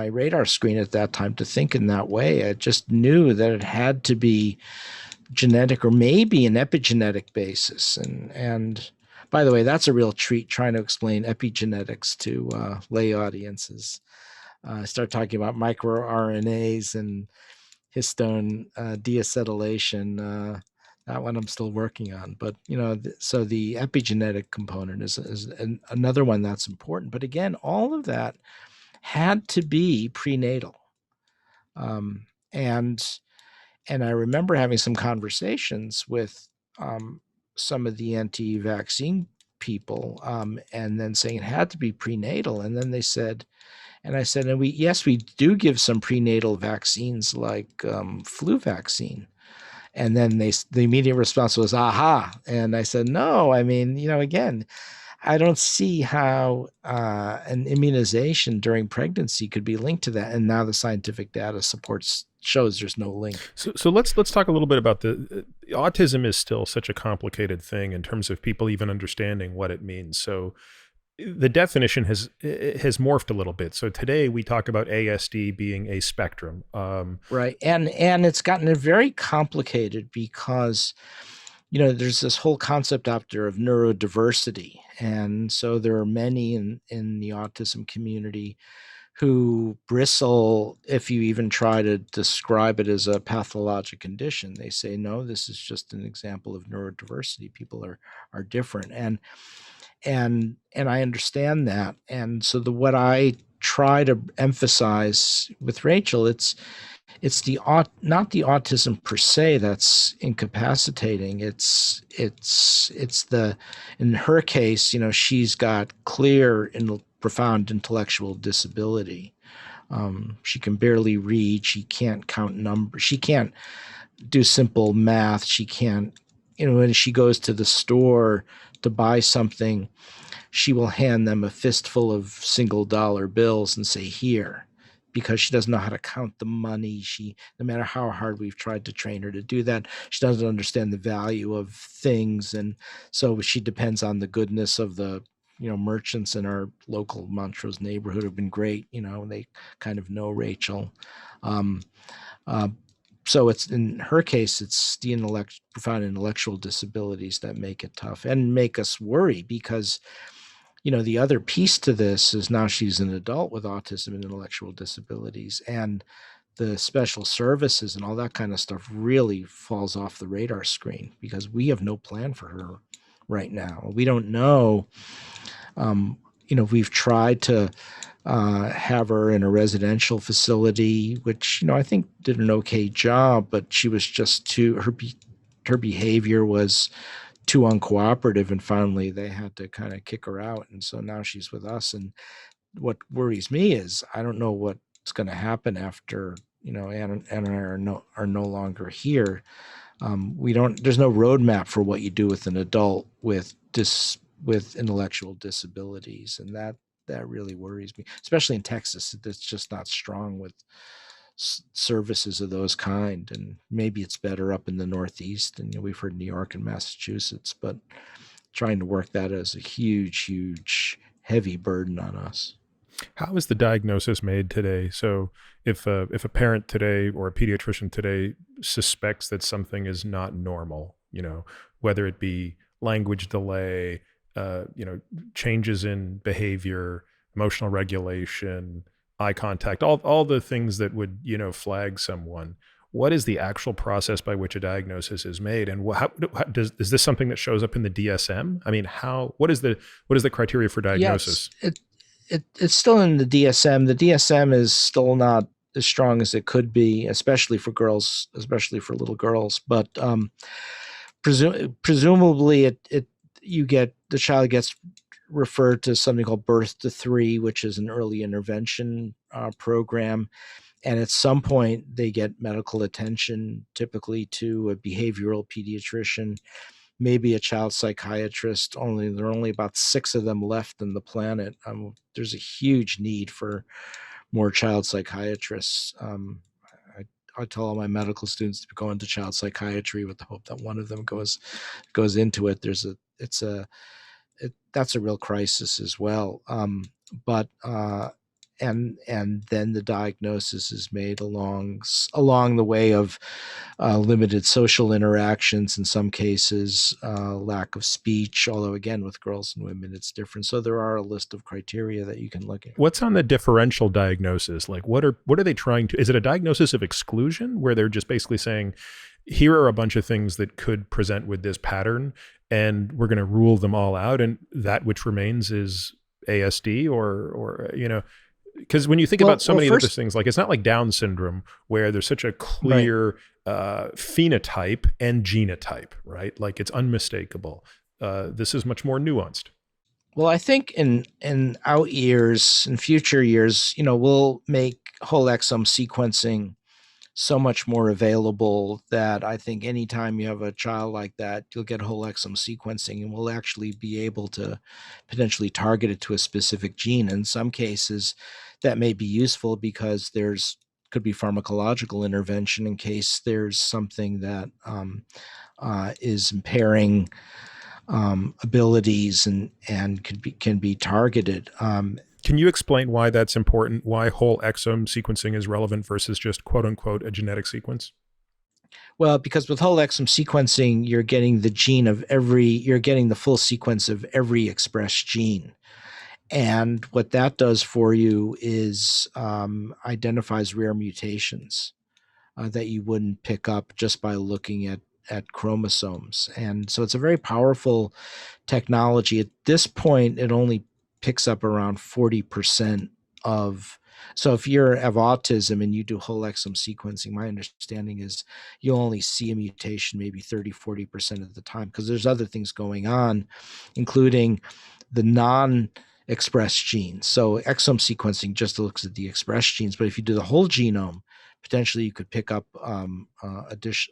radar screen at that time to think in that way. I just knew that it had to be genetic or maybe an epigenetic basis. By the way, that's a real treat trying to explain epigenetics to lay audiences. Start talking about microRNAs and histone deacetylation. That one I'm still working on, but so the epigenetic component is another one that's important. But again, all of that had to be prenatal, and I remember having some conversations with some of the anti-vaccine people, and then saying it had to be prenatal, and then they said, and I said, and we do give some prenatal vaccines like flu vaccine. And then the immediate response was, aha. And I said, no, I mean, again, I don't see how an immunization during pregnancy could be linked to that. And now the scientific data shows there's no link. So let's talk a little bit about the autism is still such a complicated thing in terms of people even understanding what it means. So the definition has morphed a little bit. So today we talk about ASD being a spectrum. Right. And it's gotten very complicated because, there's this whole concept out there of neurodiversity. And so there are many in the autism community who bristle if you even try to describe it as a pathologic condition. They say, no, this is just an example of neurodiversity. People are different. And I understand that. And so what I try to emphasize with Rachel, it's not the autism per se that's incapacitating. It's the, in her case, she's got clear and profound intellectual disability. She can barely read. She can't count numbers. She can't do simple math. She can't, when she goes to the store to buy something, she will hand them a fistful of $1 bills and say, here, because she doesn't know how to count the money. No matter how hard we've tried to train her to do that, she doesn't understand the value of things. And so she depends on the goodness of the, merchants in our local Montrose neighborhood have been great. They kind of know Rachel. So it's, in her case, it's the profound intellectual disabilities that make it tough and make us worry, because the other piece to this is now she's an adult with autism and intellectual disabilities, and the special services and all that kind of stuff really falls off the radar screen because we have no plan for her right now. We don't know. We've tried to have her in a residential facility, which, I think did an okay job, but she was just her behavior was too uncooperative, and finally they had to kind of kick her out. And so now she's with us. And what worries me is I don't know what's going to happen after, Anna and I are no longer here. There's no roadmap for what you do with an adult with intellectual disabilities. And that really worries me, especially in Texas. It's just not strong with services of those kind, and maybe it's better up in the Northeast, and we've heard New York and Massachusetts, but trying to work that as a huge heavy burden on us. How is the diagnosis made today? So if a parent today or a pediatrician today suspects that something is not normal, whether it be language delay, changes in behavior, emotional regulation, eye contact, all the things that would, flag someone. What is the actual process by which a diagnosis is made? And is this something that shows up in the DSM? I mean, what is the criteria for diagnosis? Yes, it's still in the DSM. The DSM is still not as strong as it could be, especially for girls, especially for little girls. But presumably the child gets referred to something called Birth to 3, which is an early intervention program. And at some point they get medical attention, typically to a behavioral pediatrician, maybe a child psychiatrist. There are only about 6 of them left on the planet. There's a huge need for more child psychiatrists. I tell all my medical students to go into child psychiatry with the hope that one of them goes into it. That's a real crisis as well. But then the diagnosis is made along the way of limited social interactions in some cases, lack of speech, although again, with girls and women, it's different. So there are a list of criteria that you can look at. What's on the differential diagnosis? Like what are they trying to, is it a diagnosis of exclusion where they're just basically saying, here are a bunch of things that could present with this pattern and we're going to rule them all out, and that which remains is ASD? Or because when you think about so many of those things, like it's not like Down syndrome where there's such a clear phenotype and genotype, right? Like it's unmistakable. This is much more nuanced. Well, I think in out years, in future years, we'll make whole exome sequencing so much more available that I think anytime you have a child like that, you'll get whole exome sequencing, and we'll actually be able to potentially target it to a specific gene. In some cases, that may be useful because could be pharmacological intervention in case there's something that is impairing abilities and can be targeted. Can you explain why that's important? Why whole exome sequencing is relevant versus just quote unquote a genetic sequence? Well, because with whole exome sequencing, you're getting you're getting the full sequence of every expressed gene. And what that does for you is identifies rare mutations that you wouldn't pick up just by looking at chromosomes. And so it's a very powerful technology. At this point, it only picks up around 40% of. So if you have autism and you do whole exome sequencing, my understanding is you'll only see a mutation maybe 30-40% of the time, because there's other things going on, including the non-expressed genes. So exome sequencing just looks at the expressed genes, but if you do the whole genome, potentially you could pick up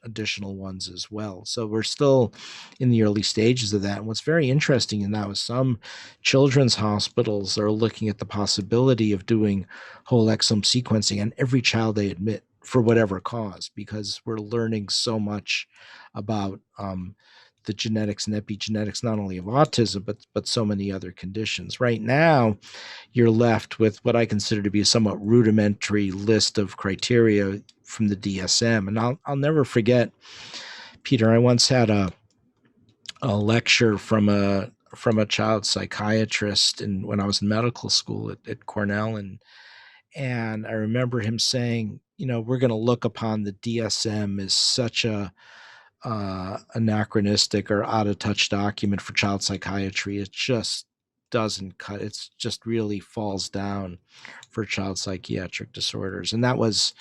additional ones as well. So we're still in the early stages of that. And what's very interesting now is some children's hospitals are looking at the possibility of doing whole exome sequencing on every child they admit for whatever cause, because we're learning so much about the genetics and epigenetics, not only of autism, but so many other conditions. Right now, you're left with what I consider to be a somewhat rudimentary list of criteria from the DSM. And I'll never forget, Peter, I once had a lecture from a child psychiatrist when I was in medical school at Cornell, and I remember him saying, we're going to look upon the DSM as such a anachronistic or out of touch document for child psychiatry. It just doesn't cut. It's just really falls down for child psychiatric disorders. And that was,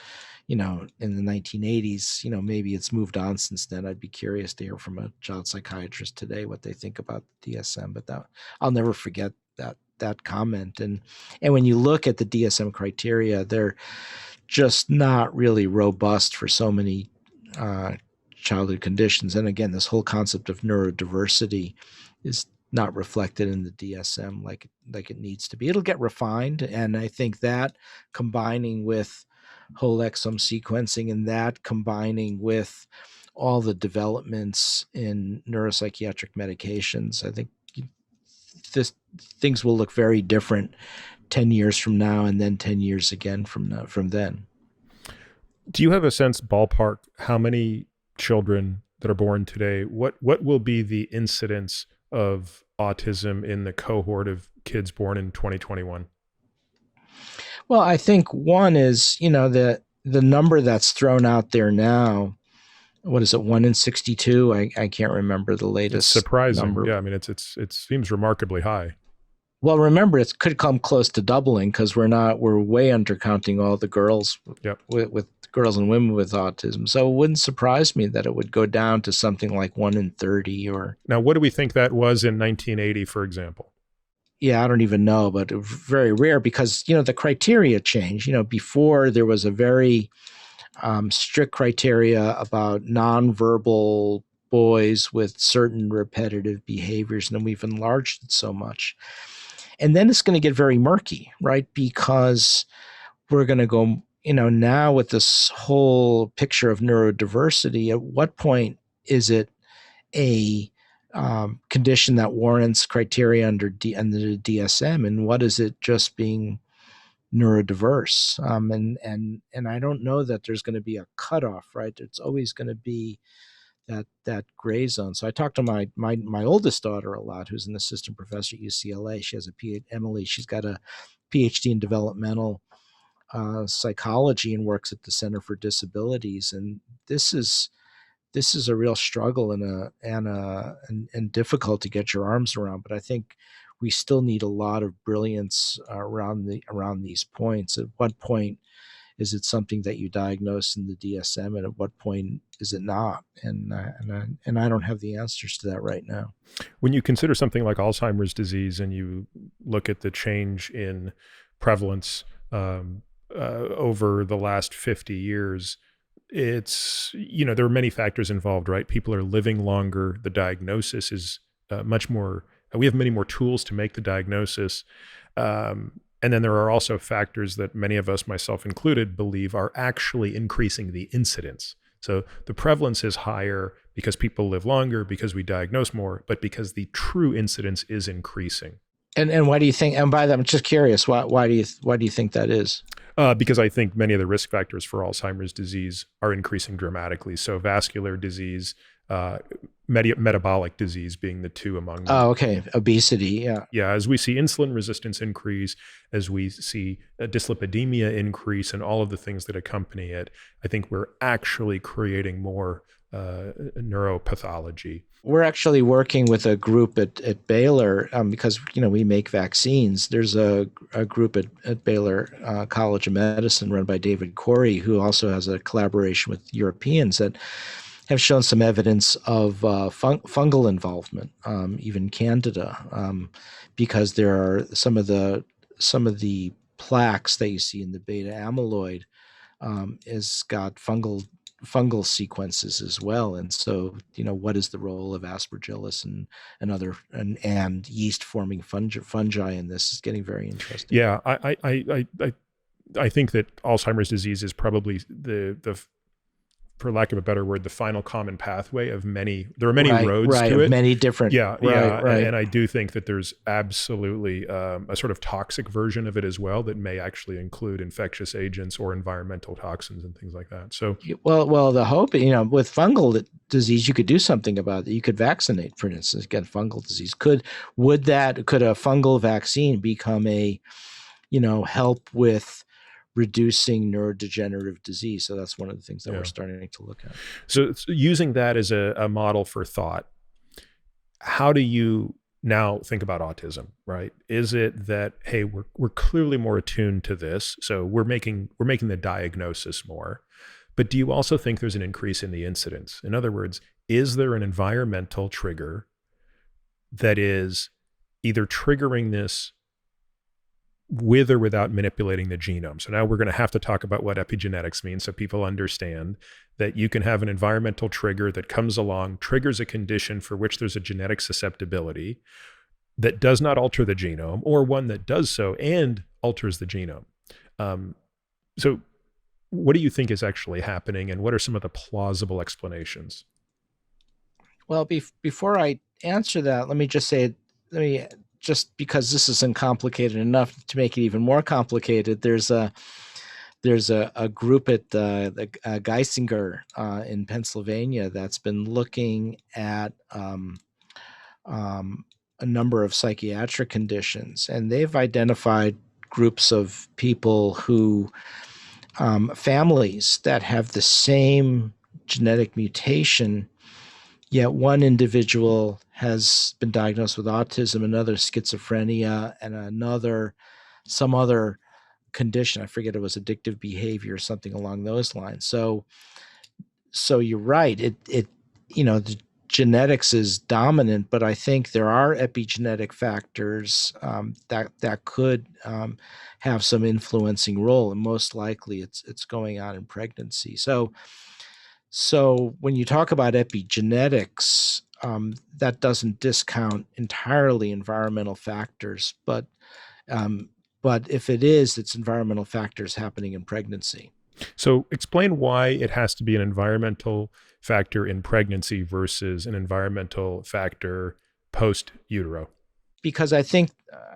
in the 1980s. Maybe it's moved on since then. I'd be curious to hear from a child psychiatrist today what they think about the DSM. But I'll never forget that comment. And when you look at the DSM criteria, they're just not really robust for so many childhood conditions. And again, this whole concept of neurodiversity is not reflected in the DSM like it needs to be. It'll get refined, and I think that combining with whole exome sequencing and that combining with all the developments in neuropsychiatric medications, I think things will look very different 10 years from now, and then 10 years again from then. Do you have a sense, ballpark, how many children that are born today, what will be the incidence of autism in the cohort of kids born in 2021? Well, I think one is, the number that's thrown out there now. What is it? 1 in 62? I can't remember the latest. It's surprising. Number. Yeah, I mean, it seems remarkably high. Well, remember, it could come close to doubling because we're way undercounting all the girls with girls and women with autism. So it wouldn't surprise me that it would go down to something like 1 in 30 or. Now, what do we think that was in 1980, for example? Yeah, I don't even know, but very rare because, the criteria changed. Before there was a very strict criteria about nonverbal boys with certain repetitive behaviors, and then we've enlarged it so much. And then it's going to get very murky, right? Because we're going to go, now with this whole picture of neurodiversity, at what point is it a condition that warrants criteria under the DSM, and what is it just being neurodiverse. And I don't know that there's going to be a cutoff, right? It's always going to be that gray zone. So I talked to my oldest daughter a lot, who's an assistant professor at UCLA. She has a PhD, Emily. She's got a PhD in developmental psychology and works at the Center for Disabilities. And this is a real struggle and difficult to get your arms around. But I think we still need a lot of brilliance around these points. At what point is it something that you diagnose in the DSM, and at what point is it not? And I don't have the answers to that right now. When you consider something like Alzheimer's disease and you look at the change in prevalence over the last 50 years, it's, there are many factors involved, right? People are living longer. The diagnosis is much more, we have many more tools to make the diagnosis. And then there are also factors that many of us, myself included, believe are actually increasing the incidence. So the prevalence is higher because people live longer, because we diagnose more, but because the true incidence is increasing. And why do you think? And by that, I'm just curious. Why do you think that is? Because I think many of the risk factors for Alzheimer's disease are increasing dramatically. So vascular disease, metabolic disease being the two among them. Oh, okay. Obesity, yeah. Yeah, as we see insulin resistance increase, as we see dyslipidemia increase, and all of the things that accompany it, I think we're actually creating more neuropathology. We're actually working with a group at Baylor because we make vaccines. There's a group at Baylor College of Medicine run by David Corey, who also has a collaboration with Europeans that have shown some evidence of fungal involvement, even Candida, because there are some of the plaques that you see in the beta amyloid has got fungal sequences as well. And so, what is the role of aspergillus and other and yeast forming fungi in this is getting very interesting. Yeah, I think that Alzheimer's disease is probably the for lack of a better word, the final common pathway of many. There are many roads to it. Many different. Right. And I do think that there's absolutely a sort of toxic version of it as well that may actually include infectious agents or environmental toxins and things like that. So, well, the hope, with fungal disease, you could do something about it. You could vaccinate, for instance, against fungal disease. Could a fungal vaccine become a, help with reducing neurodegenerative disease? So that's one of the things that we're starting to look at. So using that as a model for thought, how do you now think about autism, right? Is it that, hey, we're clearly more attuned to this, so we're making the diagnosis more, but do you also think there's an increase in the incidence? In other words, is there an environmental trigger that is either triggering this with or without manipulating the genome? So now we're going to have to talk about what epigenetics means so people understand that you can have an environmental trigger that comes along, triggers a condition for which there's a genetic susceptibility that does not alter the genome, or one that does so and alters the genome. So what do you think is actually happening, and what are some of the plausible explanations? Well, before I answer that, let me just because this isn't complicated enough to make it even more complicated, there's a group at the Geisinger in Pennsylvania that's been looking at a number of psychiatric conditions, and they've identified groups of people who families that have the same genetic mutation, yet one individual has been diagnosed with autism, another schizophrenia, and another some other condition. I forget, it was addictive behavior or something along those lines. So you're right. The genetics is dominant, but I think there are epigenetic factors that could have some influencing role, and most likely it's going on in pregnancy. So when you talk about epigenetics, that doesn't discount entirely environmental factors, but if it is, it's environmental factors happening in pregnancy. So explain why it has to be an environmental factor in pregnancy versus an environmental factor post utero. Because I think,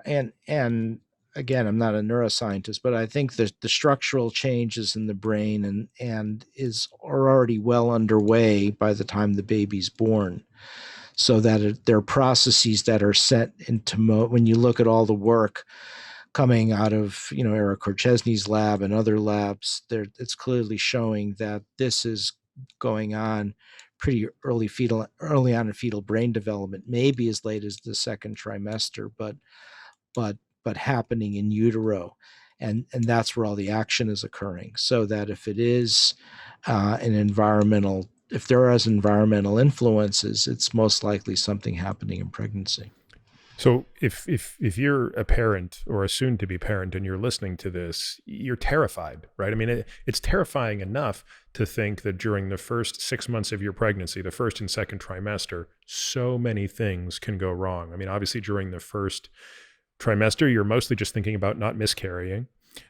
and again, I'm not a neuroscientist, but I think the structural changes in the brain and are already well underway by the time the baby's born. So that there are processes that are set into when you look at all the work coming out of Eric Korchesny's lab and other labs, there it's clearly showing that this is going on pretty early on in fetal brain development, maybe as late as the second trimester, but but happening in utero, and that's where all the action is occurring. So that if it is if there is environmental influences, it's most likely something happening in pregnancy. So if you're a parent or a soon to be parent and you're listening to this, you're terrified, right? I mean, it's terrifying enough to think that during the first 6 months of your pregnancy, the first and second trimester, so many things can go wrong. I mean, obviously during the first trimester, you're mostly just thinking about not miscarrying.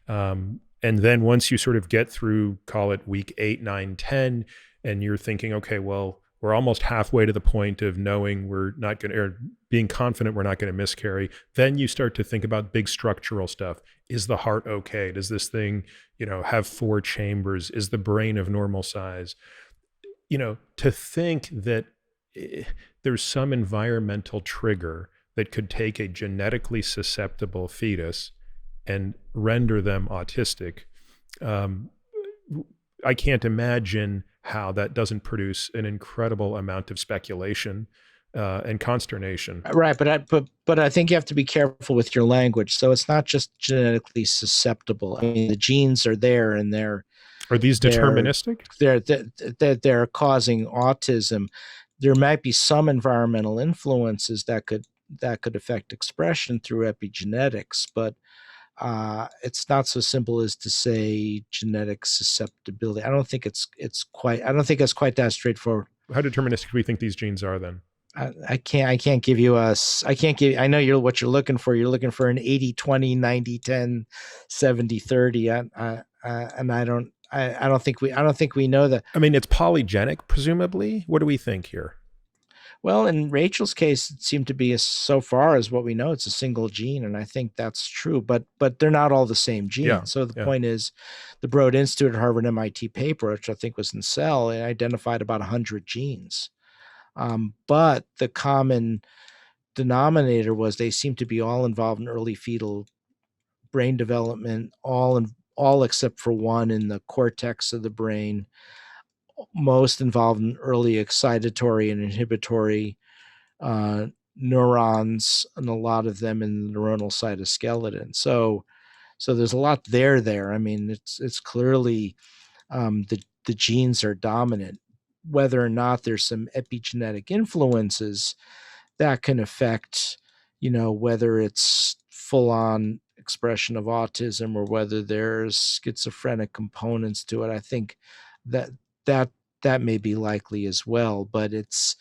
And then once you sort of get through, call it week 8, 9, 10, and you're thinking, okay, well, we're almost halfway to the point of knowing we're not going to, or being confident we're not going to miscarry. Then you start to think about big structural stuff. Is the heart okay? Does this thing, have 4 chambers? Is the brain of normal size? To think that there's some environmental trigger that could take a genetically susceptible fetus and render them autistic. I can't imagine how that doesn't produce an incredible amount of speculation and consternation. Right, but I think you have to be careful with your language. So it's not just genetically susceptible. I mean, the genes are there, and Are these deterministic? They're causing autism. There might be some environmental influences that could affect expression through epigenetics, but it's not so simple as to say genetic susceptibility. I don't think it's quite that straightforward. How deterministic do we think these genes are then? I can't give you I know what you're looking for. You're looking for an 80-20, 90-10, 70-30. And I don't think we know that. I mean, it's polygenic, presumably. What do we think here? Well, in Rachel's case, it seemed to be, so far as what we know, it's a single gene, and I think that's true. But they're not all the same gene. Yeah, so the point is, the Broad Institute at Harvard MIT paper, which I think was in Cell, it identified about 100 genes. But the common denominator was they seem to be all involved in early fetal brain development, all except for one in the cortex of the brain, most involved in early excitatory and inhibitory neurons, and a lot of them in the neuronal cytoskeleton. So there's a lot there. I mean, it's clearly the genes are dominant. Whether or not there's some epigenetic influences that can affect, whether it's full-on expression of autism or whether there's schizophrenic components to it, I think that may be likely as well. But it's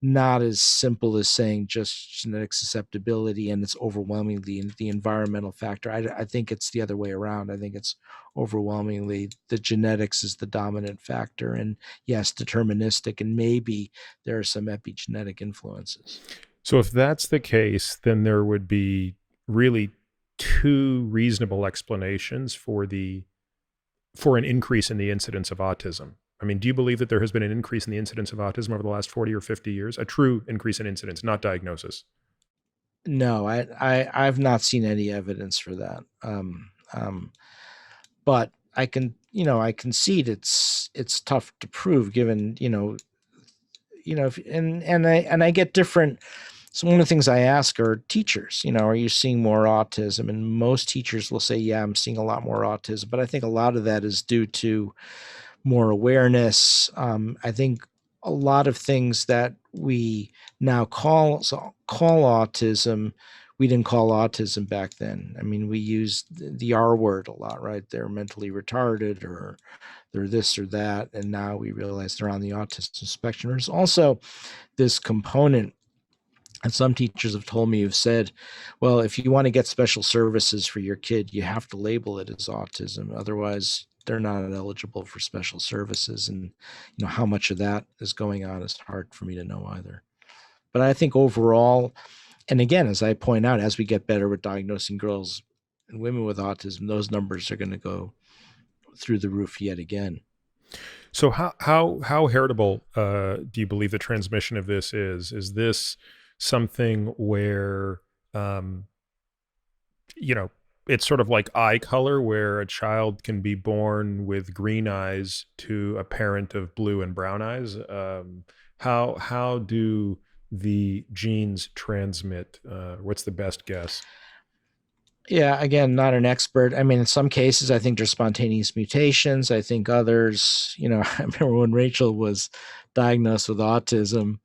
not as simple as saying just genetic susceptibility and it's overwhelmingly the environmental factor. I think it's the other way around. I think it's overwhelmingly the genetics is the dominant factor, and yes, deterministic, and maybe there are some epigenetic influences. So if that's the case, then there would be really 2 reasonable explanations for an increase in the incidence of autism. I mean, do you believe that there has been an increase in the incidence of autism over the last 40 or 50 years? A true increase in incidence, not diagnosis. No, I've not seen any evidence for that. But I concede it's tough to prove, given and I get different. So one of the things I ask are teachers, are you seeing more autism? And most teachers will say, yeah, I'm seeing a lot more autism. But I think a lot of that is due to more awareness. I think a lot of things that we now call autism, we didn't call autism back then. I mean, we used the R word a lot, right? They're mentally retarded, or they're this or that. And now we realize they're on the autism spectrum. There's also this component, and some teachers have told me, have said, well, if you want to get special services for your kid, you have to label it as autism. Otherwise, they're not eligible for special services. And how much of that is going on is hard for me to know either. But I think overall, and again, as I point out, as we get better with diagnosing girls in women with autism, those numbers are going to go through the roof yet again. So how heritable do you believe the transmission of this is? Is this something where um, you know, it's sort of like eye color, where a child can be born with green eyes to a parent of blue and brown eyes? How do the genes transmit? What's the best guess? Yeah, again, not an expert. I mean, in some cases, I think there's spontaneous mutations. I think others, I remember when Rachel was diagnosed with autism,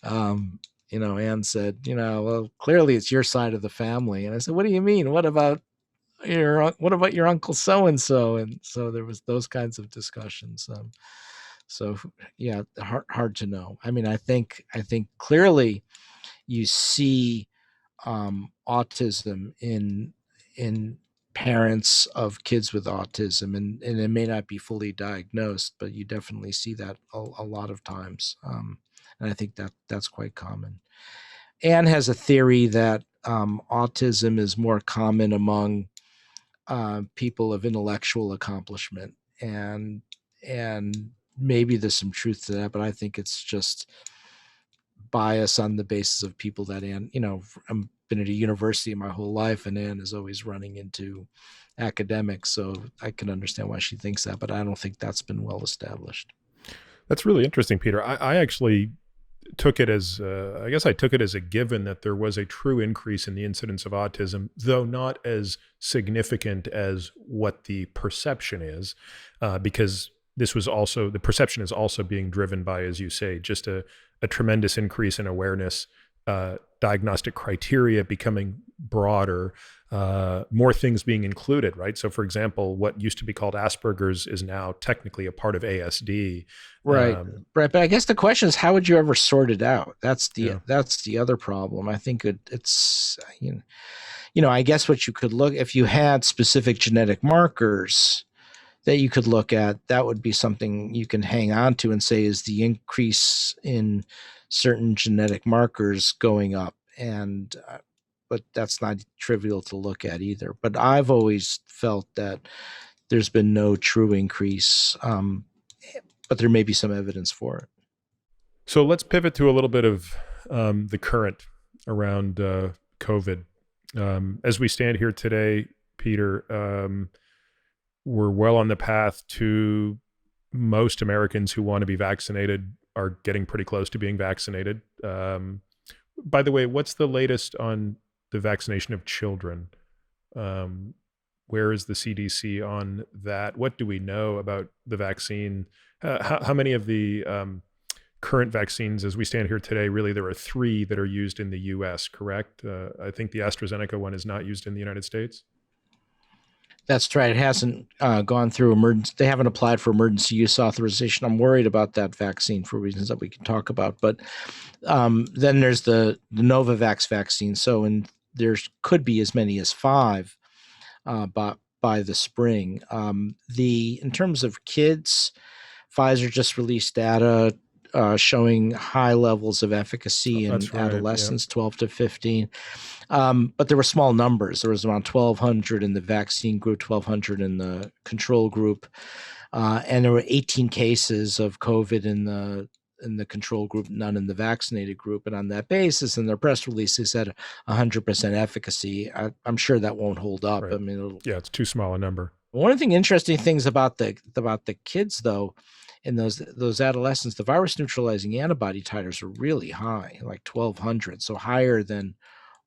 um, Anne said, well, clearly it's your side of the family. And I said, what do you mean? What about your uncle so and so? And so there was those kinds of discussions. So yeah, hard to know. I mean, I think clearly you see autism in parents of kids with autism, and it may not be fully diagnosed, but you definitely see that a lot of times, and I think that's quite common. Anne has a theory that autism is more common among people of intellectual accomplishment, and maybe there's some truth to that, but I think it's just bias on the basis of people that Anne, I've been at a university my whole life, and Anne is always running into academics, so I can understand why she thinks that, but I don't think that's been well established. That's really interesting, Peter. I actually took it as I guess I took it as a given that there was a true increase in the incidence of autism, though not as significant as what the perception is, because this was also the perception is also being driven by, as you say, just a tremendous increase in awareness, diagnostic criteria becoming broader, more things being included, right? So, for example, what used to be called Asperger's is now technically a part of ASD. Right. Um, Right. But I guess the question is, how would you ever sort it out? That's the yeah. that's the other problem. I think it's I guess what you could look, if you had specific genetic markers that you could look at, that would be something you can hang on to and say, is the increase in certain genetic markers going up? And but that's not trivial to look at either. But I've always felt that there's been no true increase, but there may be some evidence for it. So let's pivot to a little bit of the current around COVID. As we stand here today, Peter, we're well on the path to most Americans who want to be vaccinated are getting pretty close to being vaccinated. By the way, what's the latest on the vaccination of children? Um, where is the CDC on that? What do we know about the vaccine? How many of the current vaccines, as we stand here today, really there are 3 that are used in the US, correct? I think the AstraZeneca one is not used in the United States. That's right. It hasn't gone through emergency. They haven't applied for emergency use authorization. I'm worried about that vaccine for reasons that we can talk about. But then there's the Novavax vaccine. So, and there could be as many as 5 by the spring. In terms of kids, Pfizer just released data showing high levels of efficacy in That's right. Yeah. adolescents 12 to 15. But there were small numbers. There was around 1,200 in the vaccine group, 1,200 in the control group, and there were 18 cases of COVID in the control group, none in the vaccinated group. And on that basis, in their press release, they said 100% efficacy. I'm sure that won't hold up. Right. I mean, Yeah, it's too small a number. one of the interesting things about the kids, though, in those adolescents, the virus neutralizing antibody titers are really high, like 1,200, so higher than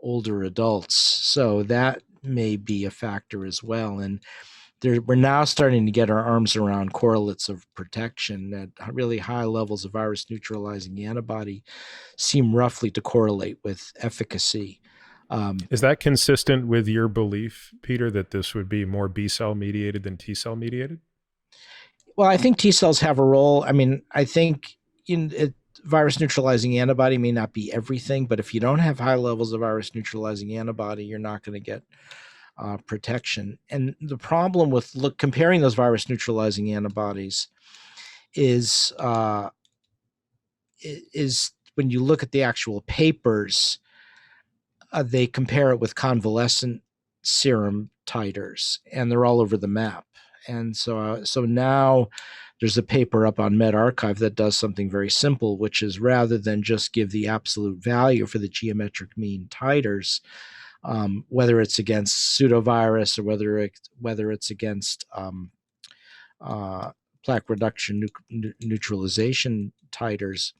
older adults. So that may be a factor as well. And we're now starting to get our arms around correlates of protection. That really high levels of virus neutralizing antibody seem roughly to correlate with efficacy. Is that consistent with your belief, Peter, that this would be more B cell mediated than T cell mediated? Well, I think T cells have a role. I mean, I think virus neutralizing antibody may not be everything, but if you don't have high levels of virus neutralizing antibody, you're not going to get protection. And the problem with comparing those virus neutralizing antibodies is when you look at the actual papers, they compare it with convalescent serum titers, and they're all over the map. And so now there's a paper up on medRxiv that does something very simple, which is rather than just give the absolute value for the geometric mean titers, whether it's against pseudovirus or whether it's against plaque reduction neutralization titers,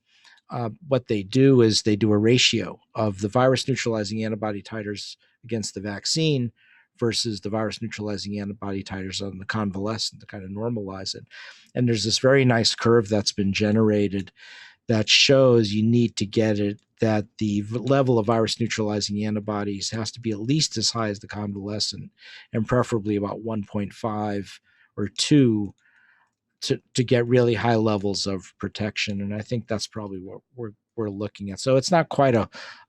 what they do is they do a ratio of the virus neutralizing antibody titers against the vaccine versus the virus neutralizing antibody titers on the convalescent to kind of normalize it. And there's this very nice curve that's been generated that shows you need to get it that the level of virus neutralizing antibodies has to be at least as high as the convalescent, and preferably about 1.5 or 2 to get really high levels of protection. And I think that's probably what we're looking at. So it's not quite a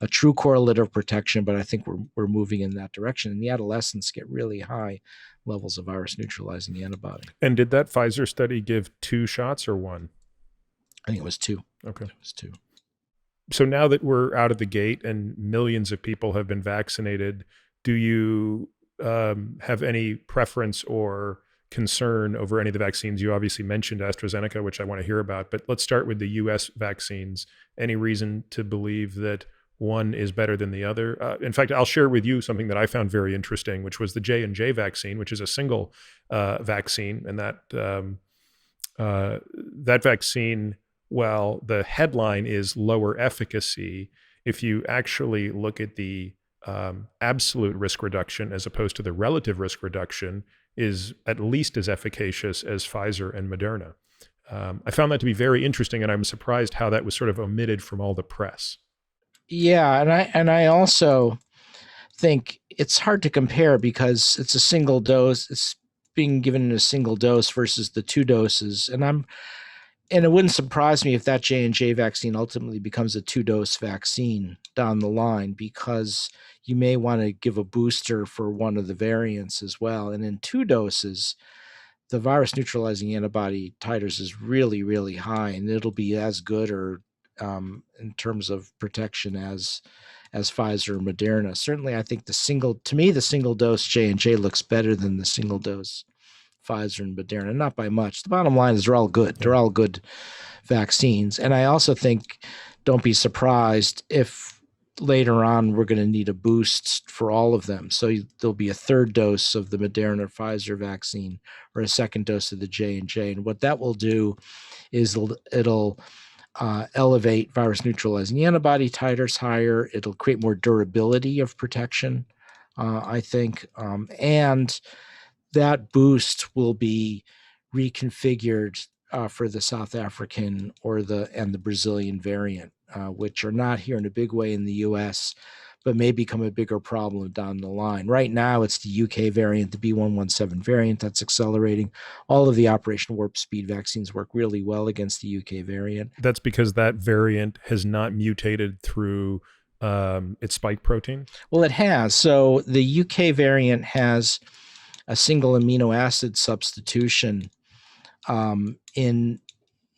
true correlate of protection, but I think we're moving in that direction. And the adolescents get really high levels of virus neutralizing antibody. And did that Pfizer study give 2 shots or 1? I think it was 2. Okay. It was 2. So now that we're out of the gate and millions of people have been vaccinated, do you have any preference or concern over any of the vaccines? You obviously mentioned AstraZeneca, which I want to hear about, but let's start with the US vaccines. Any reason to believe that one is better than the other? In fact, I'll share with you something that I found very interesting, which was the J&J vaccine, which is a single vaccine. And that vaccine, well, the headline is lower efficacy. If you actually look at the absolute risk reduction as opposed to the relative risk reduction, is at least as efficacious as Pfizer and Moderna. I found that to be very interesting, and I'm surprised how that was sort of omitted from all the press. Yeah, and I also think it's hard to compare because it's a single dose. It's being given in a single dose versus the 2 doses, and it wouldn't surprise me if that J&J vaccine ultimately becomes a 2-dose vaccine down the line, because you may want to give a booster for one of the variants as well. And in 2 doses, the virus neutralizing antibody titers is really, really high, and it'll be as good or in terms of protection as Pfizer or Moderna. Certainly, I think the single dose J&J looks better than the single dose Pfizer and Moderna, not by much. The bottom line is they're all good. They're all good vaccines. And I also think, don't be surprised if later on we're going to need a boost for all of them. So there'll be a 3rd dose of the Moderna Pfizer vaccine or a 2nd dose of the J&J. And what that will do is it'll elevate virus neutralizing antibody titers higher. It'll create more durability of protection, I think. And that boost will be reconfigured for the South African and the Brazilian variant, which are not here in a big way in the US, but may become a bigger problem down the line. Right now, it's the UK variant, the B117 variant, that's accelerating. All of the Operation Warp Speed vaccines work really well against the UK variant. That's because that variant has not mutated through its spike protein? Well, it has. So the UK variant has a single amino acid substitution in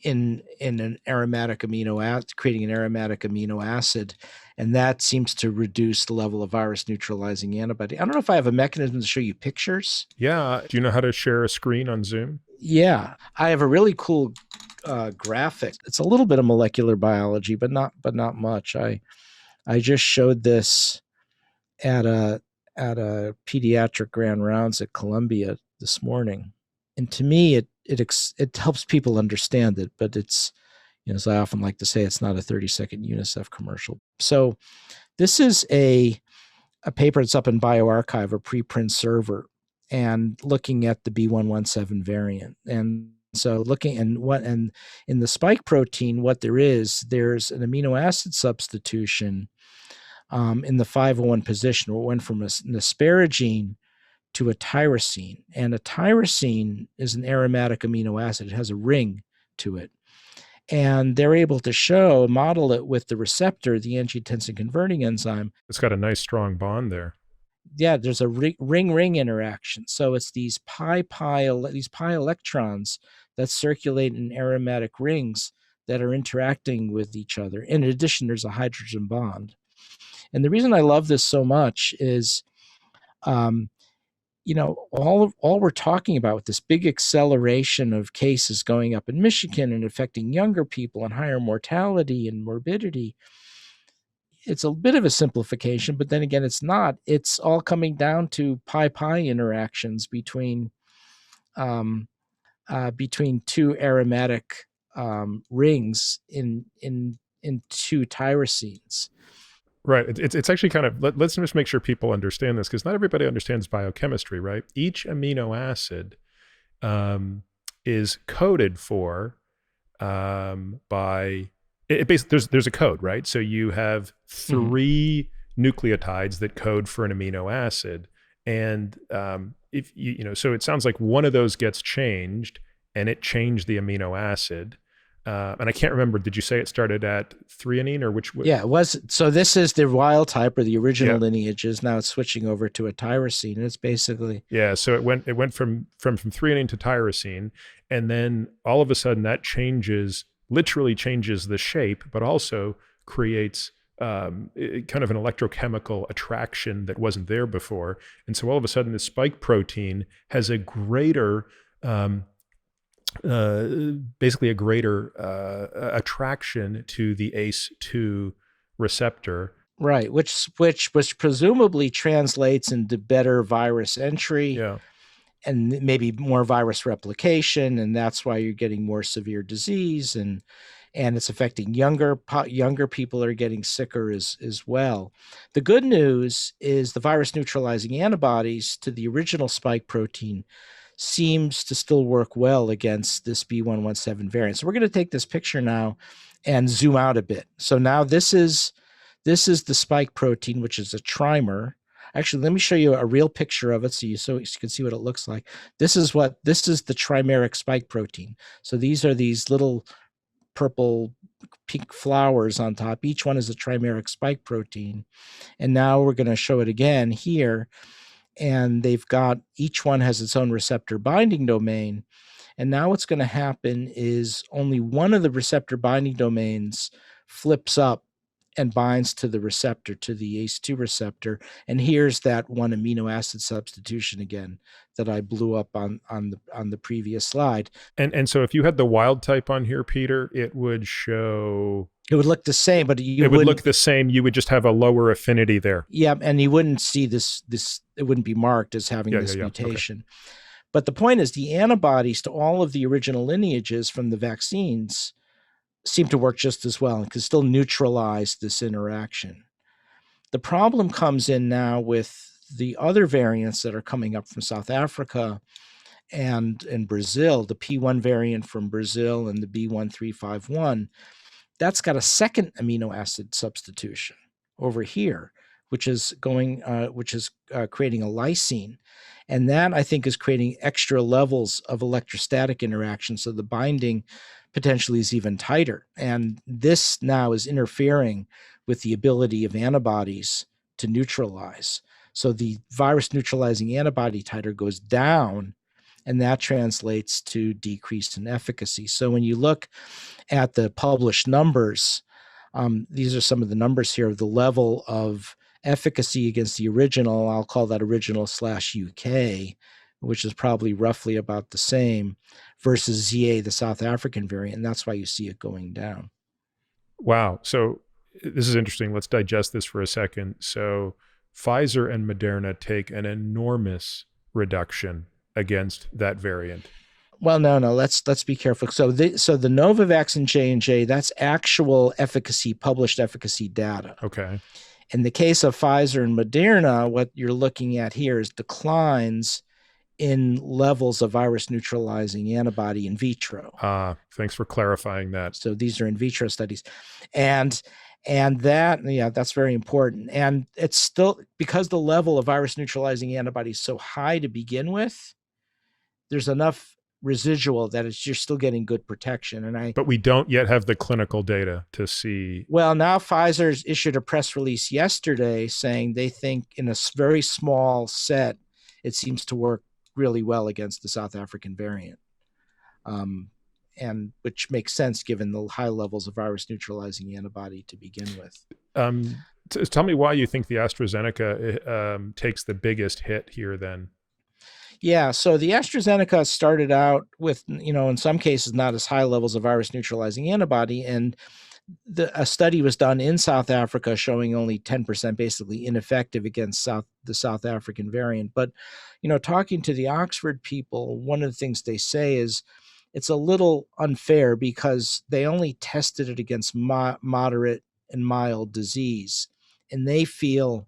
an aromatic amino acid, creating an aromatic amino acid, and that seems to reduce the level of virus neutralizing antibody. I don't know if I have a mechanism to show you pictures. Yeah. Do you know how to share a screen on Zoom? Yeah, I have a really cool graphic. It's a little bit of molecular biology, but not much. I just showed this at a pediatric grand rounds at Columbia this morning, and to me, it helps people understand it. But it's, as I often like to say, it's not a 30-second UNICEF commercial. So this is a paper that's up in bioRxiv, a preprint server, and looking at the B117 variant. And so looking and in the spike protein, what there's an amino acid substitution in the 501 position, where it went from an asparagine to a tyrosine. And a tyrosine is an aromatic amino acid. It has a ring to it. And they're able to model it with the receptor, the angiotensin converting enzyme. It's got a nice strong bond there. Yeah, there's a ring-ring interaction. So it's these pi electrons that circulate in aromatic rings that are interacting with each other. In addition, there's a hydrogen bond. And the reason I love this so much is all we're talking about with this big acceleration of cases going up in Michigan and affecting younger people and higher mortality and morbidity, it's a bit of a simplification, but then again, it's not. It's all coming down to pi interactions um, between two aromatic rings in two tyrosines. Right. It's actually kind of, let's just make sure people understand this, because not everybody understands biochemistry, right? Each amino acid um, is coded for by basically there's a code, right? So you have three nucleotides that code for an amino acid, and if so it sounds like one of those gets changed, and it changed the amino acid. And I can't remember. Did you say it started at threonine or which? Yeah, it was. So this is the wild type or the original Yeah. lineages. Now it's switching over to a tyrosine. It's basically Yeah, so it went from threonine to tyrosine, and then all of a sudden that literally changes the shape, but also creates kind of an electrochemical attraction that wasn't there before. And so all of a sudden, the spike protein has a greater, basically a greater attraction to the ACE2 receptor. right, which presumably translates into better virus entry. Yeah. And maybe more virus replication, and that's why you're getting more severe disease, and it's affecting younger people are getting sicker as well. The good news is the virus neutralizing antibodies to the original spike protein seems to still work well against this B117 variant. So we're going to take this picture now and zoom out a bit. So now this is the spike protein, which is a trimer. Actually, let me show you a real picture of it so you can see what it looks like. This is the trimeric spike protein. So these are these little purple pink flowers on top. Each one is a trimeric spike protein. And now we're going to show it again here. And each one has its own receptor binding domain. And now what's going to happen is only one of the receptor binding domains flips up and binds to the receptor, to the ACE2 receptor. And here's that one amino acid substitution again that I blew up on the previous slide. And so if you had the wild type on here, Peter, it would show. It would look the same, but it would look the same. You would just have a lower affinity there. Yeah, and you wouldn't see this. It wouldn't be marked as having this mutation. Okay. But the point is, the antibodies to all of the original lineages from the vaccines seem to work just as well and can still neutralize this interaction. The problem comes in now with the other variants that are coming up from South Africa and in Brazil, the P1 variant from Brazil and the B1351. That's got a second amino acid substitution over here, which is creating a lysine. And that, I think, is creating extra levels of electrostatic interaction. So the binding potentially is even tighter. And this now is interfering with the ability of antibodies to neutralize. So the virus neutralizing antibody titer goes down, and that translates to decrease in efficacy. So when you look at the published numbers, these are some of the numbers here of the level of efficacy against the original. I'll call that original/UK, which is probably roughly about the same, versus ZA, the South African variant. And that's why you see it going down. Wow. So this is interesting. Let's digest this for a second. So Pfizer and Moderna take an enormous reduction against that variant. Well, no. Let's be careful. So the Novavax and J&J, that's actual efficacy, published efficacy data. Okay. In the case of Pfizer and Moderna, what you're looking at here is declines in levels of virus neutralizing antibody in vitro. Thanks for clarifying that. So these are in vitro studies. And that, that's very important. And it's still, because the level of virus neutralizing antibody is so high to begin with, there's enough residual that you're still getting good protection. But we don't yet have the clinical data to see. Well, now Pfizer's issued a press release yesterday saying they think in a very small set, it seems to work really well against the South African variant. And which makes sense given the high levels of virus neutralizing antibody to begin with. Tell me why you think the AstraZeneca takes the biggest hit here then. Yeah, so the AstraZeneca started out with, in some cases, not as high levels of virus neutralizing antibody. And a study was done in South Africa showing only 10% basically ineffective against the South African variant. But, talking to the Oxford people, one of the things they say is it's a little unfair because they only tested it against moderate and mild disease. And they feel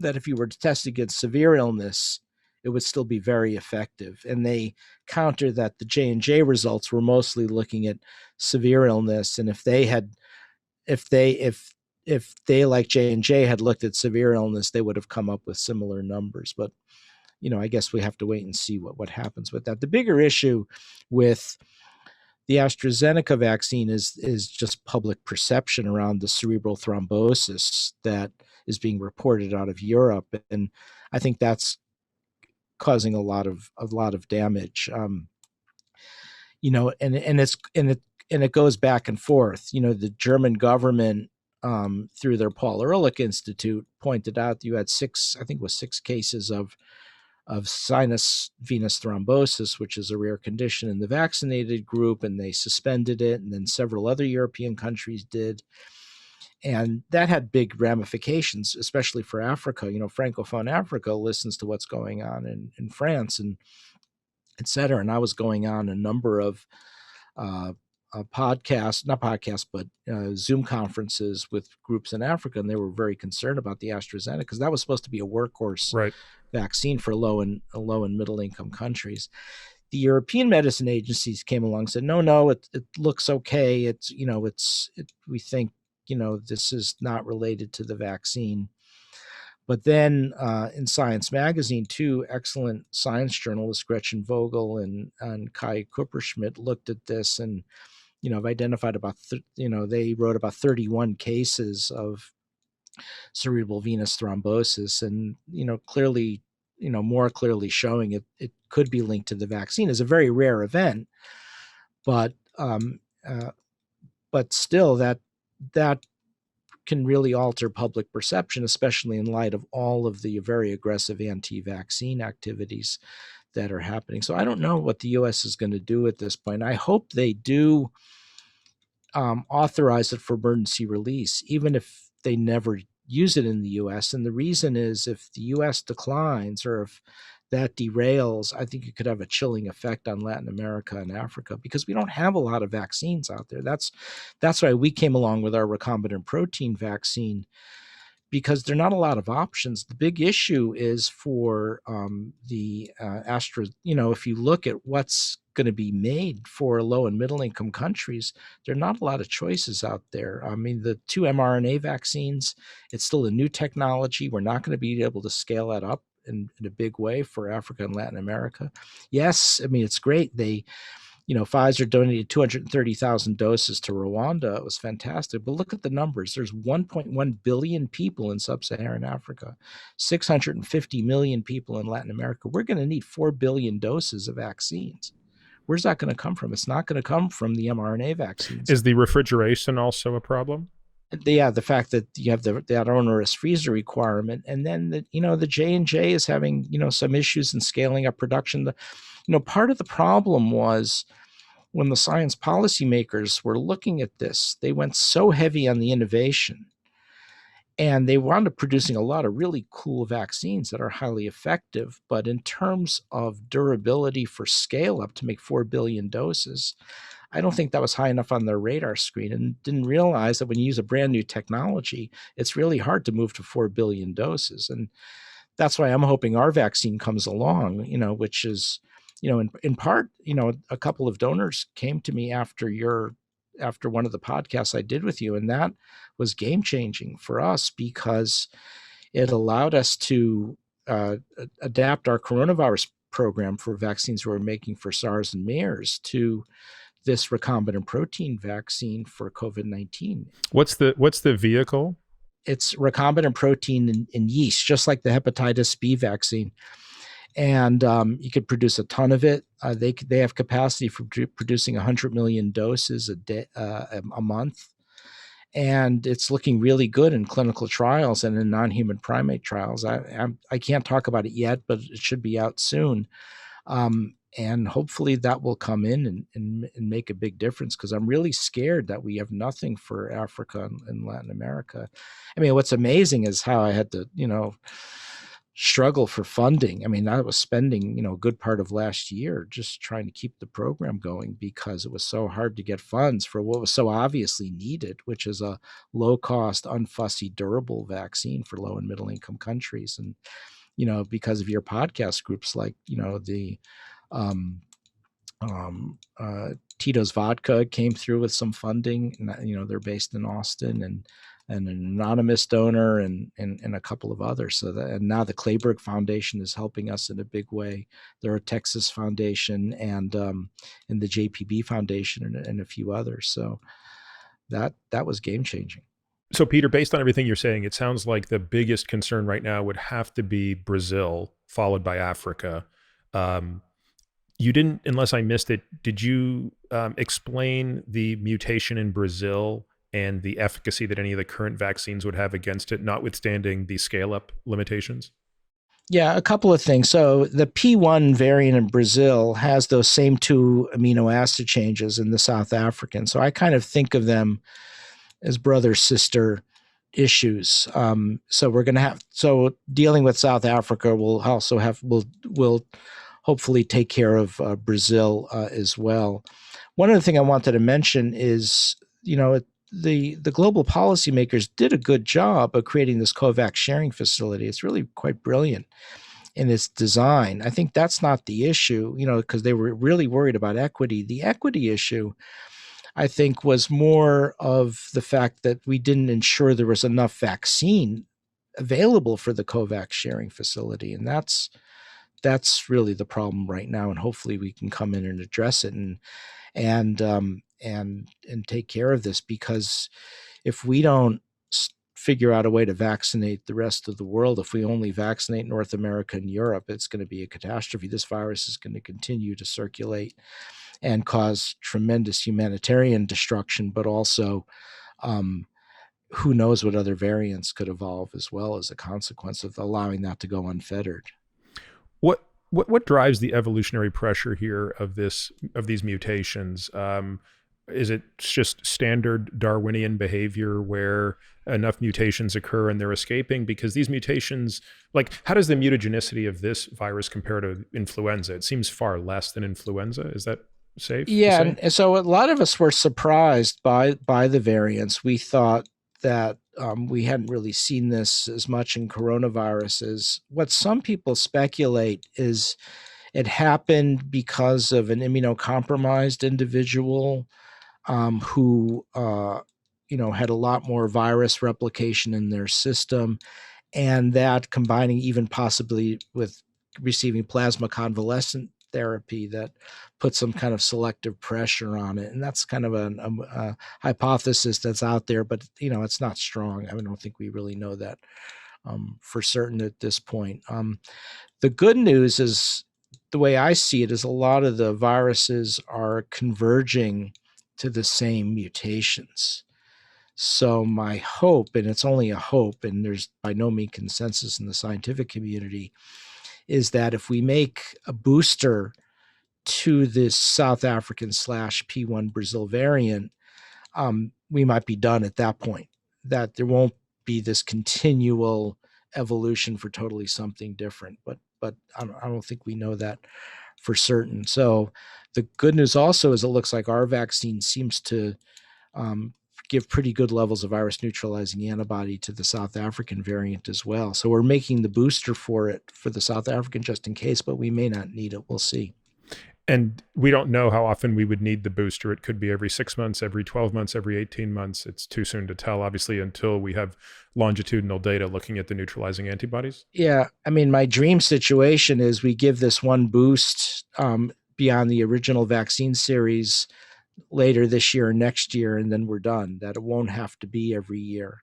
that if you were to test against severe illness, it would still be very effective. And they counter that the J&J results were mostly looking at severe illness. And if they like J&J had looked at severe illness, they would have come up with similar numbers. But I guess we have to wait and see what happens with that. The bigger issue with the AstraZeneca vaccine is just public perception around the cerebral thrombosis that is being reported out of Europe, and I think that's causing a lot of damage. And it goes back and forth. The German government, through their Paul Ehrlich Institute, pointed out that you had six cases of sinus venous thrombosis, which is a rare condition in the vaccinated group, and they suspended it, and then several other European countries did. And that had big ramifications, especially for Africa. Francophone Africa listens to what's going on in France and et cetera. And I was going on a number of Zoom conferences with groups in Africa, and they were very concerned about the AstraZeneca because that was supposed to be a workhorse vaccine for low and middle income countries. The European medicine agencies came along and said, no, it looks okay. We think, this is not related to the vaccine. But then in Science Magazine, two excellent science journalists, Gretchen Vogel and Kai Kupperschmidt, looked at this and, have identified they wrote about 31 cases of cerebral venous thrombosis, and, clearly, more clearly showing it could be linked to the vaccine. It's a very rare event, but still that can really alter public perception, especially in light of all of the very aggressive anti-vaccine activities that are happening. So I don't know what the U.S. is going to do at this point. I hope they do authorize it for emergency release, even if they never use it in the U.S. And the reason is if the U.S. declines or if that derails, I think it could have a chilling effect on Latin America and Africa because we don't have a lot of vaccines out there. That's why we came along with our recombinant protein vaccine, because there are not a lot of options. The big issue is for the Astra, if you look at what's going to be made for low and middle income countries, there are not a lot of choices out there. I mean, the two mRNA vaccines, it's still a new technology. We're not going to be able to scale that up in a big way for Africa and Latin America. Yes, I mean, it's great. Pfizer donated 230,000 doses to Rwanda. It was fantastic. But look at the numbers. There's 1.1 billion people in sub-Saharan Africa, 650 million people in Latin America. We're going to need 4 billion doses of vaccines. Where's that going to come from? It's not going to come from the mRNA vaccines. Is the refrigeration also a problem? Yeah, the fact that you have that onerous freezer requirement, and then the J&J is having some issues in scaling up production. Part of the problem was when the science policymakers were looking at this, they went so heavy on the innovation, and they wound up producing a lot of really cool vaccines that are highly effective. But in terms of durability for scale up to make 4 billion doses, I don't think that was high enough on their radar screen, and didn't realize that when you use a brand new technology, it's really hard to move to 4 billion doses. And that's why I'm hoping our vaccine comes along, which is, in part, a couple of donors came to me after one of the podcasts I did with you, and that was game changing for us because it allowed us to adapt our coronavirus program for vaccines we were making for SARS and MERS to this recombinant protein vaccine for COVID-19. What's the vehicle? It's recombinant protein in yeast, just like the hepatitis B vaccine. And you could produce a ton of it. They have capacity for producing 100 million doses a month. and it's looking really good in clinical trials and in non-human primate trials. I can't talk about it yet, but it should be out soon. And hopefully that will come in and make a big difference, because I'm really scared that we have nothing for Africa and Latin America. I mean, what's amazing is how I had to, struggle for funding. I mean, I was spending, a good part of last year just trying to keep the program going because it was so hard to get funds for what was so obviously needed, which is a low cost, unfussy, durable vaccine for low and middle income countries. And, because of your podcast groups like, the um, Tito's Vodka came through with some funding. And, they're based in Austin, and an anonymous donor and a couple of others. And now the Clayburgh Foundation is helping us in a big way. There are Texas Foundation and the JPB Foundation and a few others. So that was game changing. So, Peter, based on everything you're saying, it sounds like the biggest concern right now would have to be Brazil, followed by Africa. Um, you didn't, unless I missed it, did you explain the mutation in Brazil and the efficacy that any of the current vaccines would have against it, notwithstanding the scale-up limitations? Yeah, a couple of things. So the P1 variant in Brazil has those same two amino acid changes in the South African. So I kind of think of them as brother sister issues. So we're going to have, so dealing with South Africa will also have, will hopefully take care of Brazil as well. One other thing I wanted to mention is, the global policymakers did a good job of creating this COVAX sharing facility. It's really quite brilliant in its design. I think that's not the issue, because they were really worried about equity. The equity issue, I think, was more of the fact that we didn't ensure there was enough vaccine available for the COVAX sharing facility. And that's really the problem right now. And hopefully we can come in and address it and take care of this, because if we don't figure out a way to vaccinate the rest of the world, if we only vaccinate North America and Europe, it's going to be a catastrophe. This virus is going to continue to circulate and cause tremendous humanitarian destruction, but also who knows what other variants could evolve as well as a consequence of allowing that to go unfettered. What drives the evolutionary pressure here of these mutations? Is it just standard Darwinian behavior where enough mutations occur and they're escaping? Because these mutations, like, how does the mutagenicity of this virus compare to influenza? It seems far less than influenza. Is that safe to Yeah, say? and so a lot of us were surprised by the variants. We thought that we hadn't really seen this as much in coronaviruses. What some people speculate is it happened because of an immunocompromised individual who had a lot more virus replication in their system, and that combining even possibly with receiving plasma convalescent therapy that put some kind of selective pressure on it. And that's kind of a hypothesis that's out there, but it's not strong. I don't think we really know that for certain at this point. The good news is, the way I see it, is a lot of the viruses are converging to the same mutations. So my hope, and it's only a hope, and there's by no means consensus in the scientific community, is that if we make a booster to this South African / P1 Brazil variant, we might be done at that point, that there won't be this continual evolution for totally something different. But I don't think we know that for certain. So the good news also is it looks like our vaccine seems to give pretty good levels of virus neutralizing antibody to the South African variant as well. So we're making the booster for it for the South African just in case, but we may not need it. We'll see. And we don't know how often we would need the booster. It could be every 6 months, every 12 months, every 18 months. It's too soon to tell, obviously, until we have longitudinal data looking at the neutralizing antibodies. Yeah. I mean, my dream situation is we give this one boost beyond the original vaccine series later this year or next year, and then we're done, that it won't have to be every year.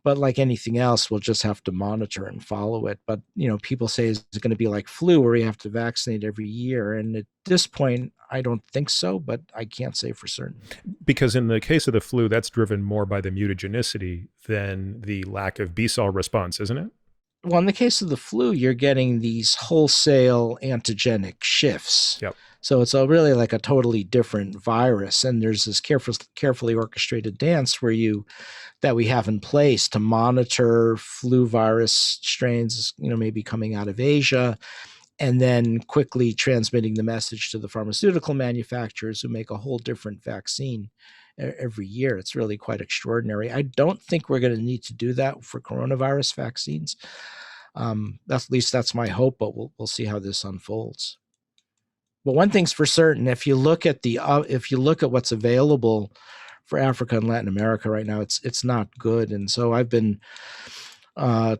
But like anything else, we'll just have to monitor and follow it. But, people say, is it going to be like flu where you have to vaccinate every year? And at this point, I don't think so, but I can't say for certain. Because in the case of the flu, that's driven more by the mutagenicity than the lack of B-cell response, isn't it? Well, in the case of the flu, you're getting these wholesale antigenic shifts. Yep. So it's really like a totally different virus. And there's this carefully orchestrated dance that we have in place to monitor flu virus strains, maybe coming out of Asia, and then quickly transmitting the message to the pharmaceutical manufacturers who make a whole different vaccine every year. It's really quite extraordinary. I don't think we're going to need to do that for coronavirus vaccines. At least that's my hope, but we'll see how this unfolds. But one thing's for certain: if you look at what's available for Africa and Latin America right now, it's not good. And so I've been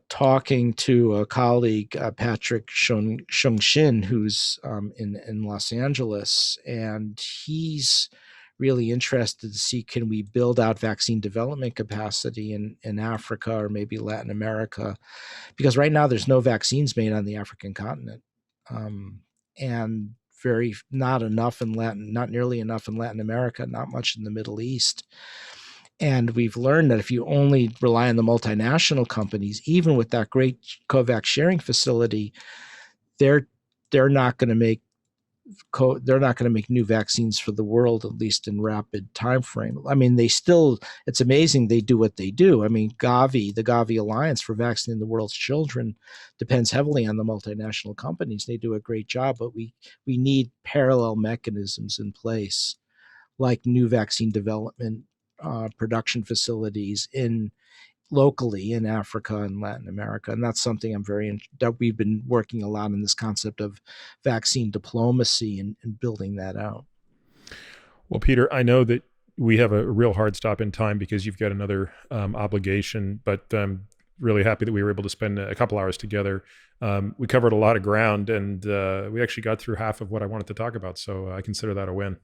talking to a colleague, Patrick Shung-Shin, who's in Los Angeles, and he's really interested to see, can we build out vaccine development capacity in Africa or maybe Latin America? Because right now there's no vaccines made on the African continent, and not nearly enough in Latin America, not much in the Middle East. And we've learned that if you only rely on the multinational companies, even with that great COVAX sharing facility, they're not going to make new vaccines for the world, at least in rapid time frame. I mean, it's amazing they do what they do. I mean, Gavi, the Gavi Alliance for Vaccinating the World's Children, depends heavily on the multinational companies. They do a great job, but we need parallel mechanisms in place, like new vaccine development production facilities locally in Africa and Latin America. And that's something that we've been working a lot in, this concept of vaccine diplomacy and building that out. Well, Peter, I know that we have a real hard stop in time because you've got another obligation, but I'm really happy that we were able to spend a couple hours together. We covered a lot of ground, and we actually got through half of what I wanted to talk about. So I consider that a win.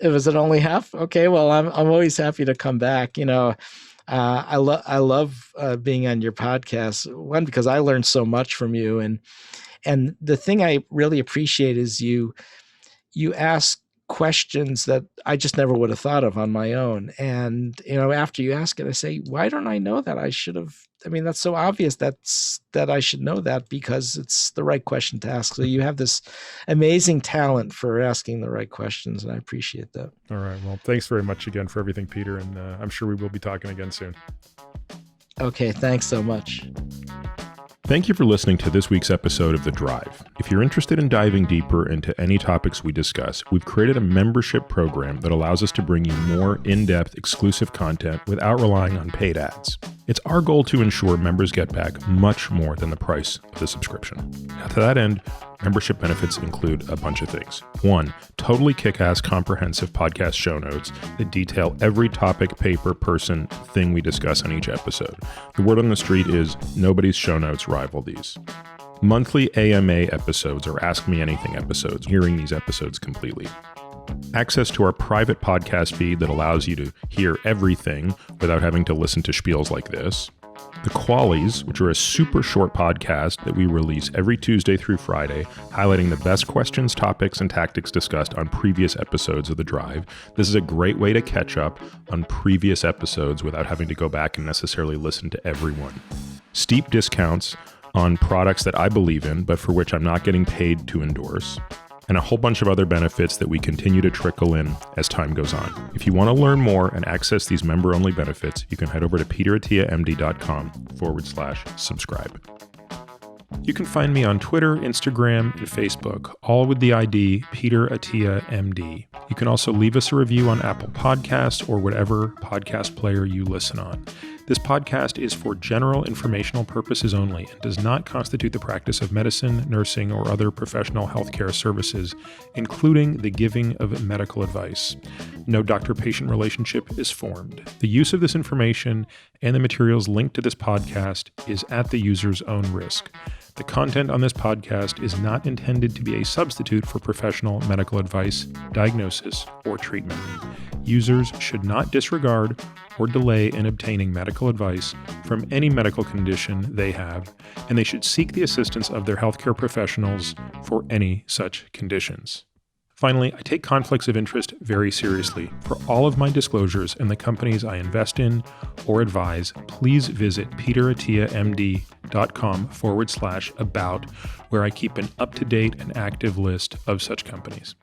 Was it only half? Okay. Well, I'm always happy to come back. I love being on your podcast. One, because I learned so much from you, and the thing I really appreciate is you ask questions that I just never would have thought of on my own. And after you ask it, I say, why don't I know that? I should have. I mean, that's so obvious that I should know that, because it's the right question to ask. So you have this amazing talent for asking the right questions, and I appreciate that. All right. Well, thanks very much again for everything, Peter, and I'm sure we will be talking again soon. Okay. Thanks so much. Thank you for listening to this week's episode of The Drive. If you're interested in diving deeper into any topics we discuss, we've created a membership program that allows us to bring you more in-depth, exclusive content without relying on paid ads. It's our goal to ensure members get back much more than the price of the subscription. Now, to that end, membership benefits include a bunch of things. 1, totally kick-ass comprehensive podcast show notes that detail every topic, paper, person, thing we discuss on each episode. The word on the street is nobody's show notes rival these. Monthly AMA episodes, or Ask Me Anything episodes, hearing these episodes completely. Access to our private podcast feed that allows you to hear everything without having to listen to spiels like this. The Qualies, which are a super short podcast that we release every Tuesday through Friday, highlighting the best questions, topics, and tactics discussed on previous episodes of The Drive. This is a great way to catch up on previous episodes without having to go back and necessarily listen to everyone. Steep discounts on products that I believe in, but for which I'm not getting paid to endorse. And a whole bunch of other benefits that we continue to trickle in as time goes on. If you want to learn more and access these member-only benefits, you can head over to peterattiamd.com/subscribe. You can find me on Twitter, Instagram, and Facebook, all with the ID Peter Attia MD. You can also leave us a review on Apple Podcasts or whatever podcast player you listen on. This podcast is for general informational purposes only and does not constitute the practice of medicine, nursing, or other professional healthcare services, including the giving of medical advice. No doctor-patient relationship is formed. The use of this information and the materials linked to this podcast is at the user's own risk. The content on this podcast is not intended to be a substitute for professional medical advice, diagnosis, or treatment. Users should not disregard or delay in obtaining medical advice from any medical condition they have, and they should seek the assistance of their healthcare professionals for any such conditions. Finally, I take conflicts of interest very seriously. For all of my disclosures and the companies I invest in or advise, please visit peterattiamd.com/about, where I keep an up-to-date and active list of such companies.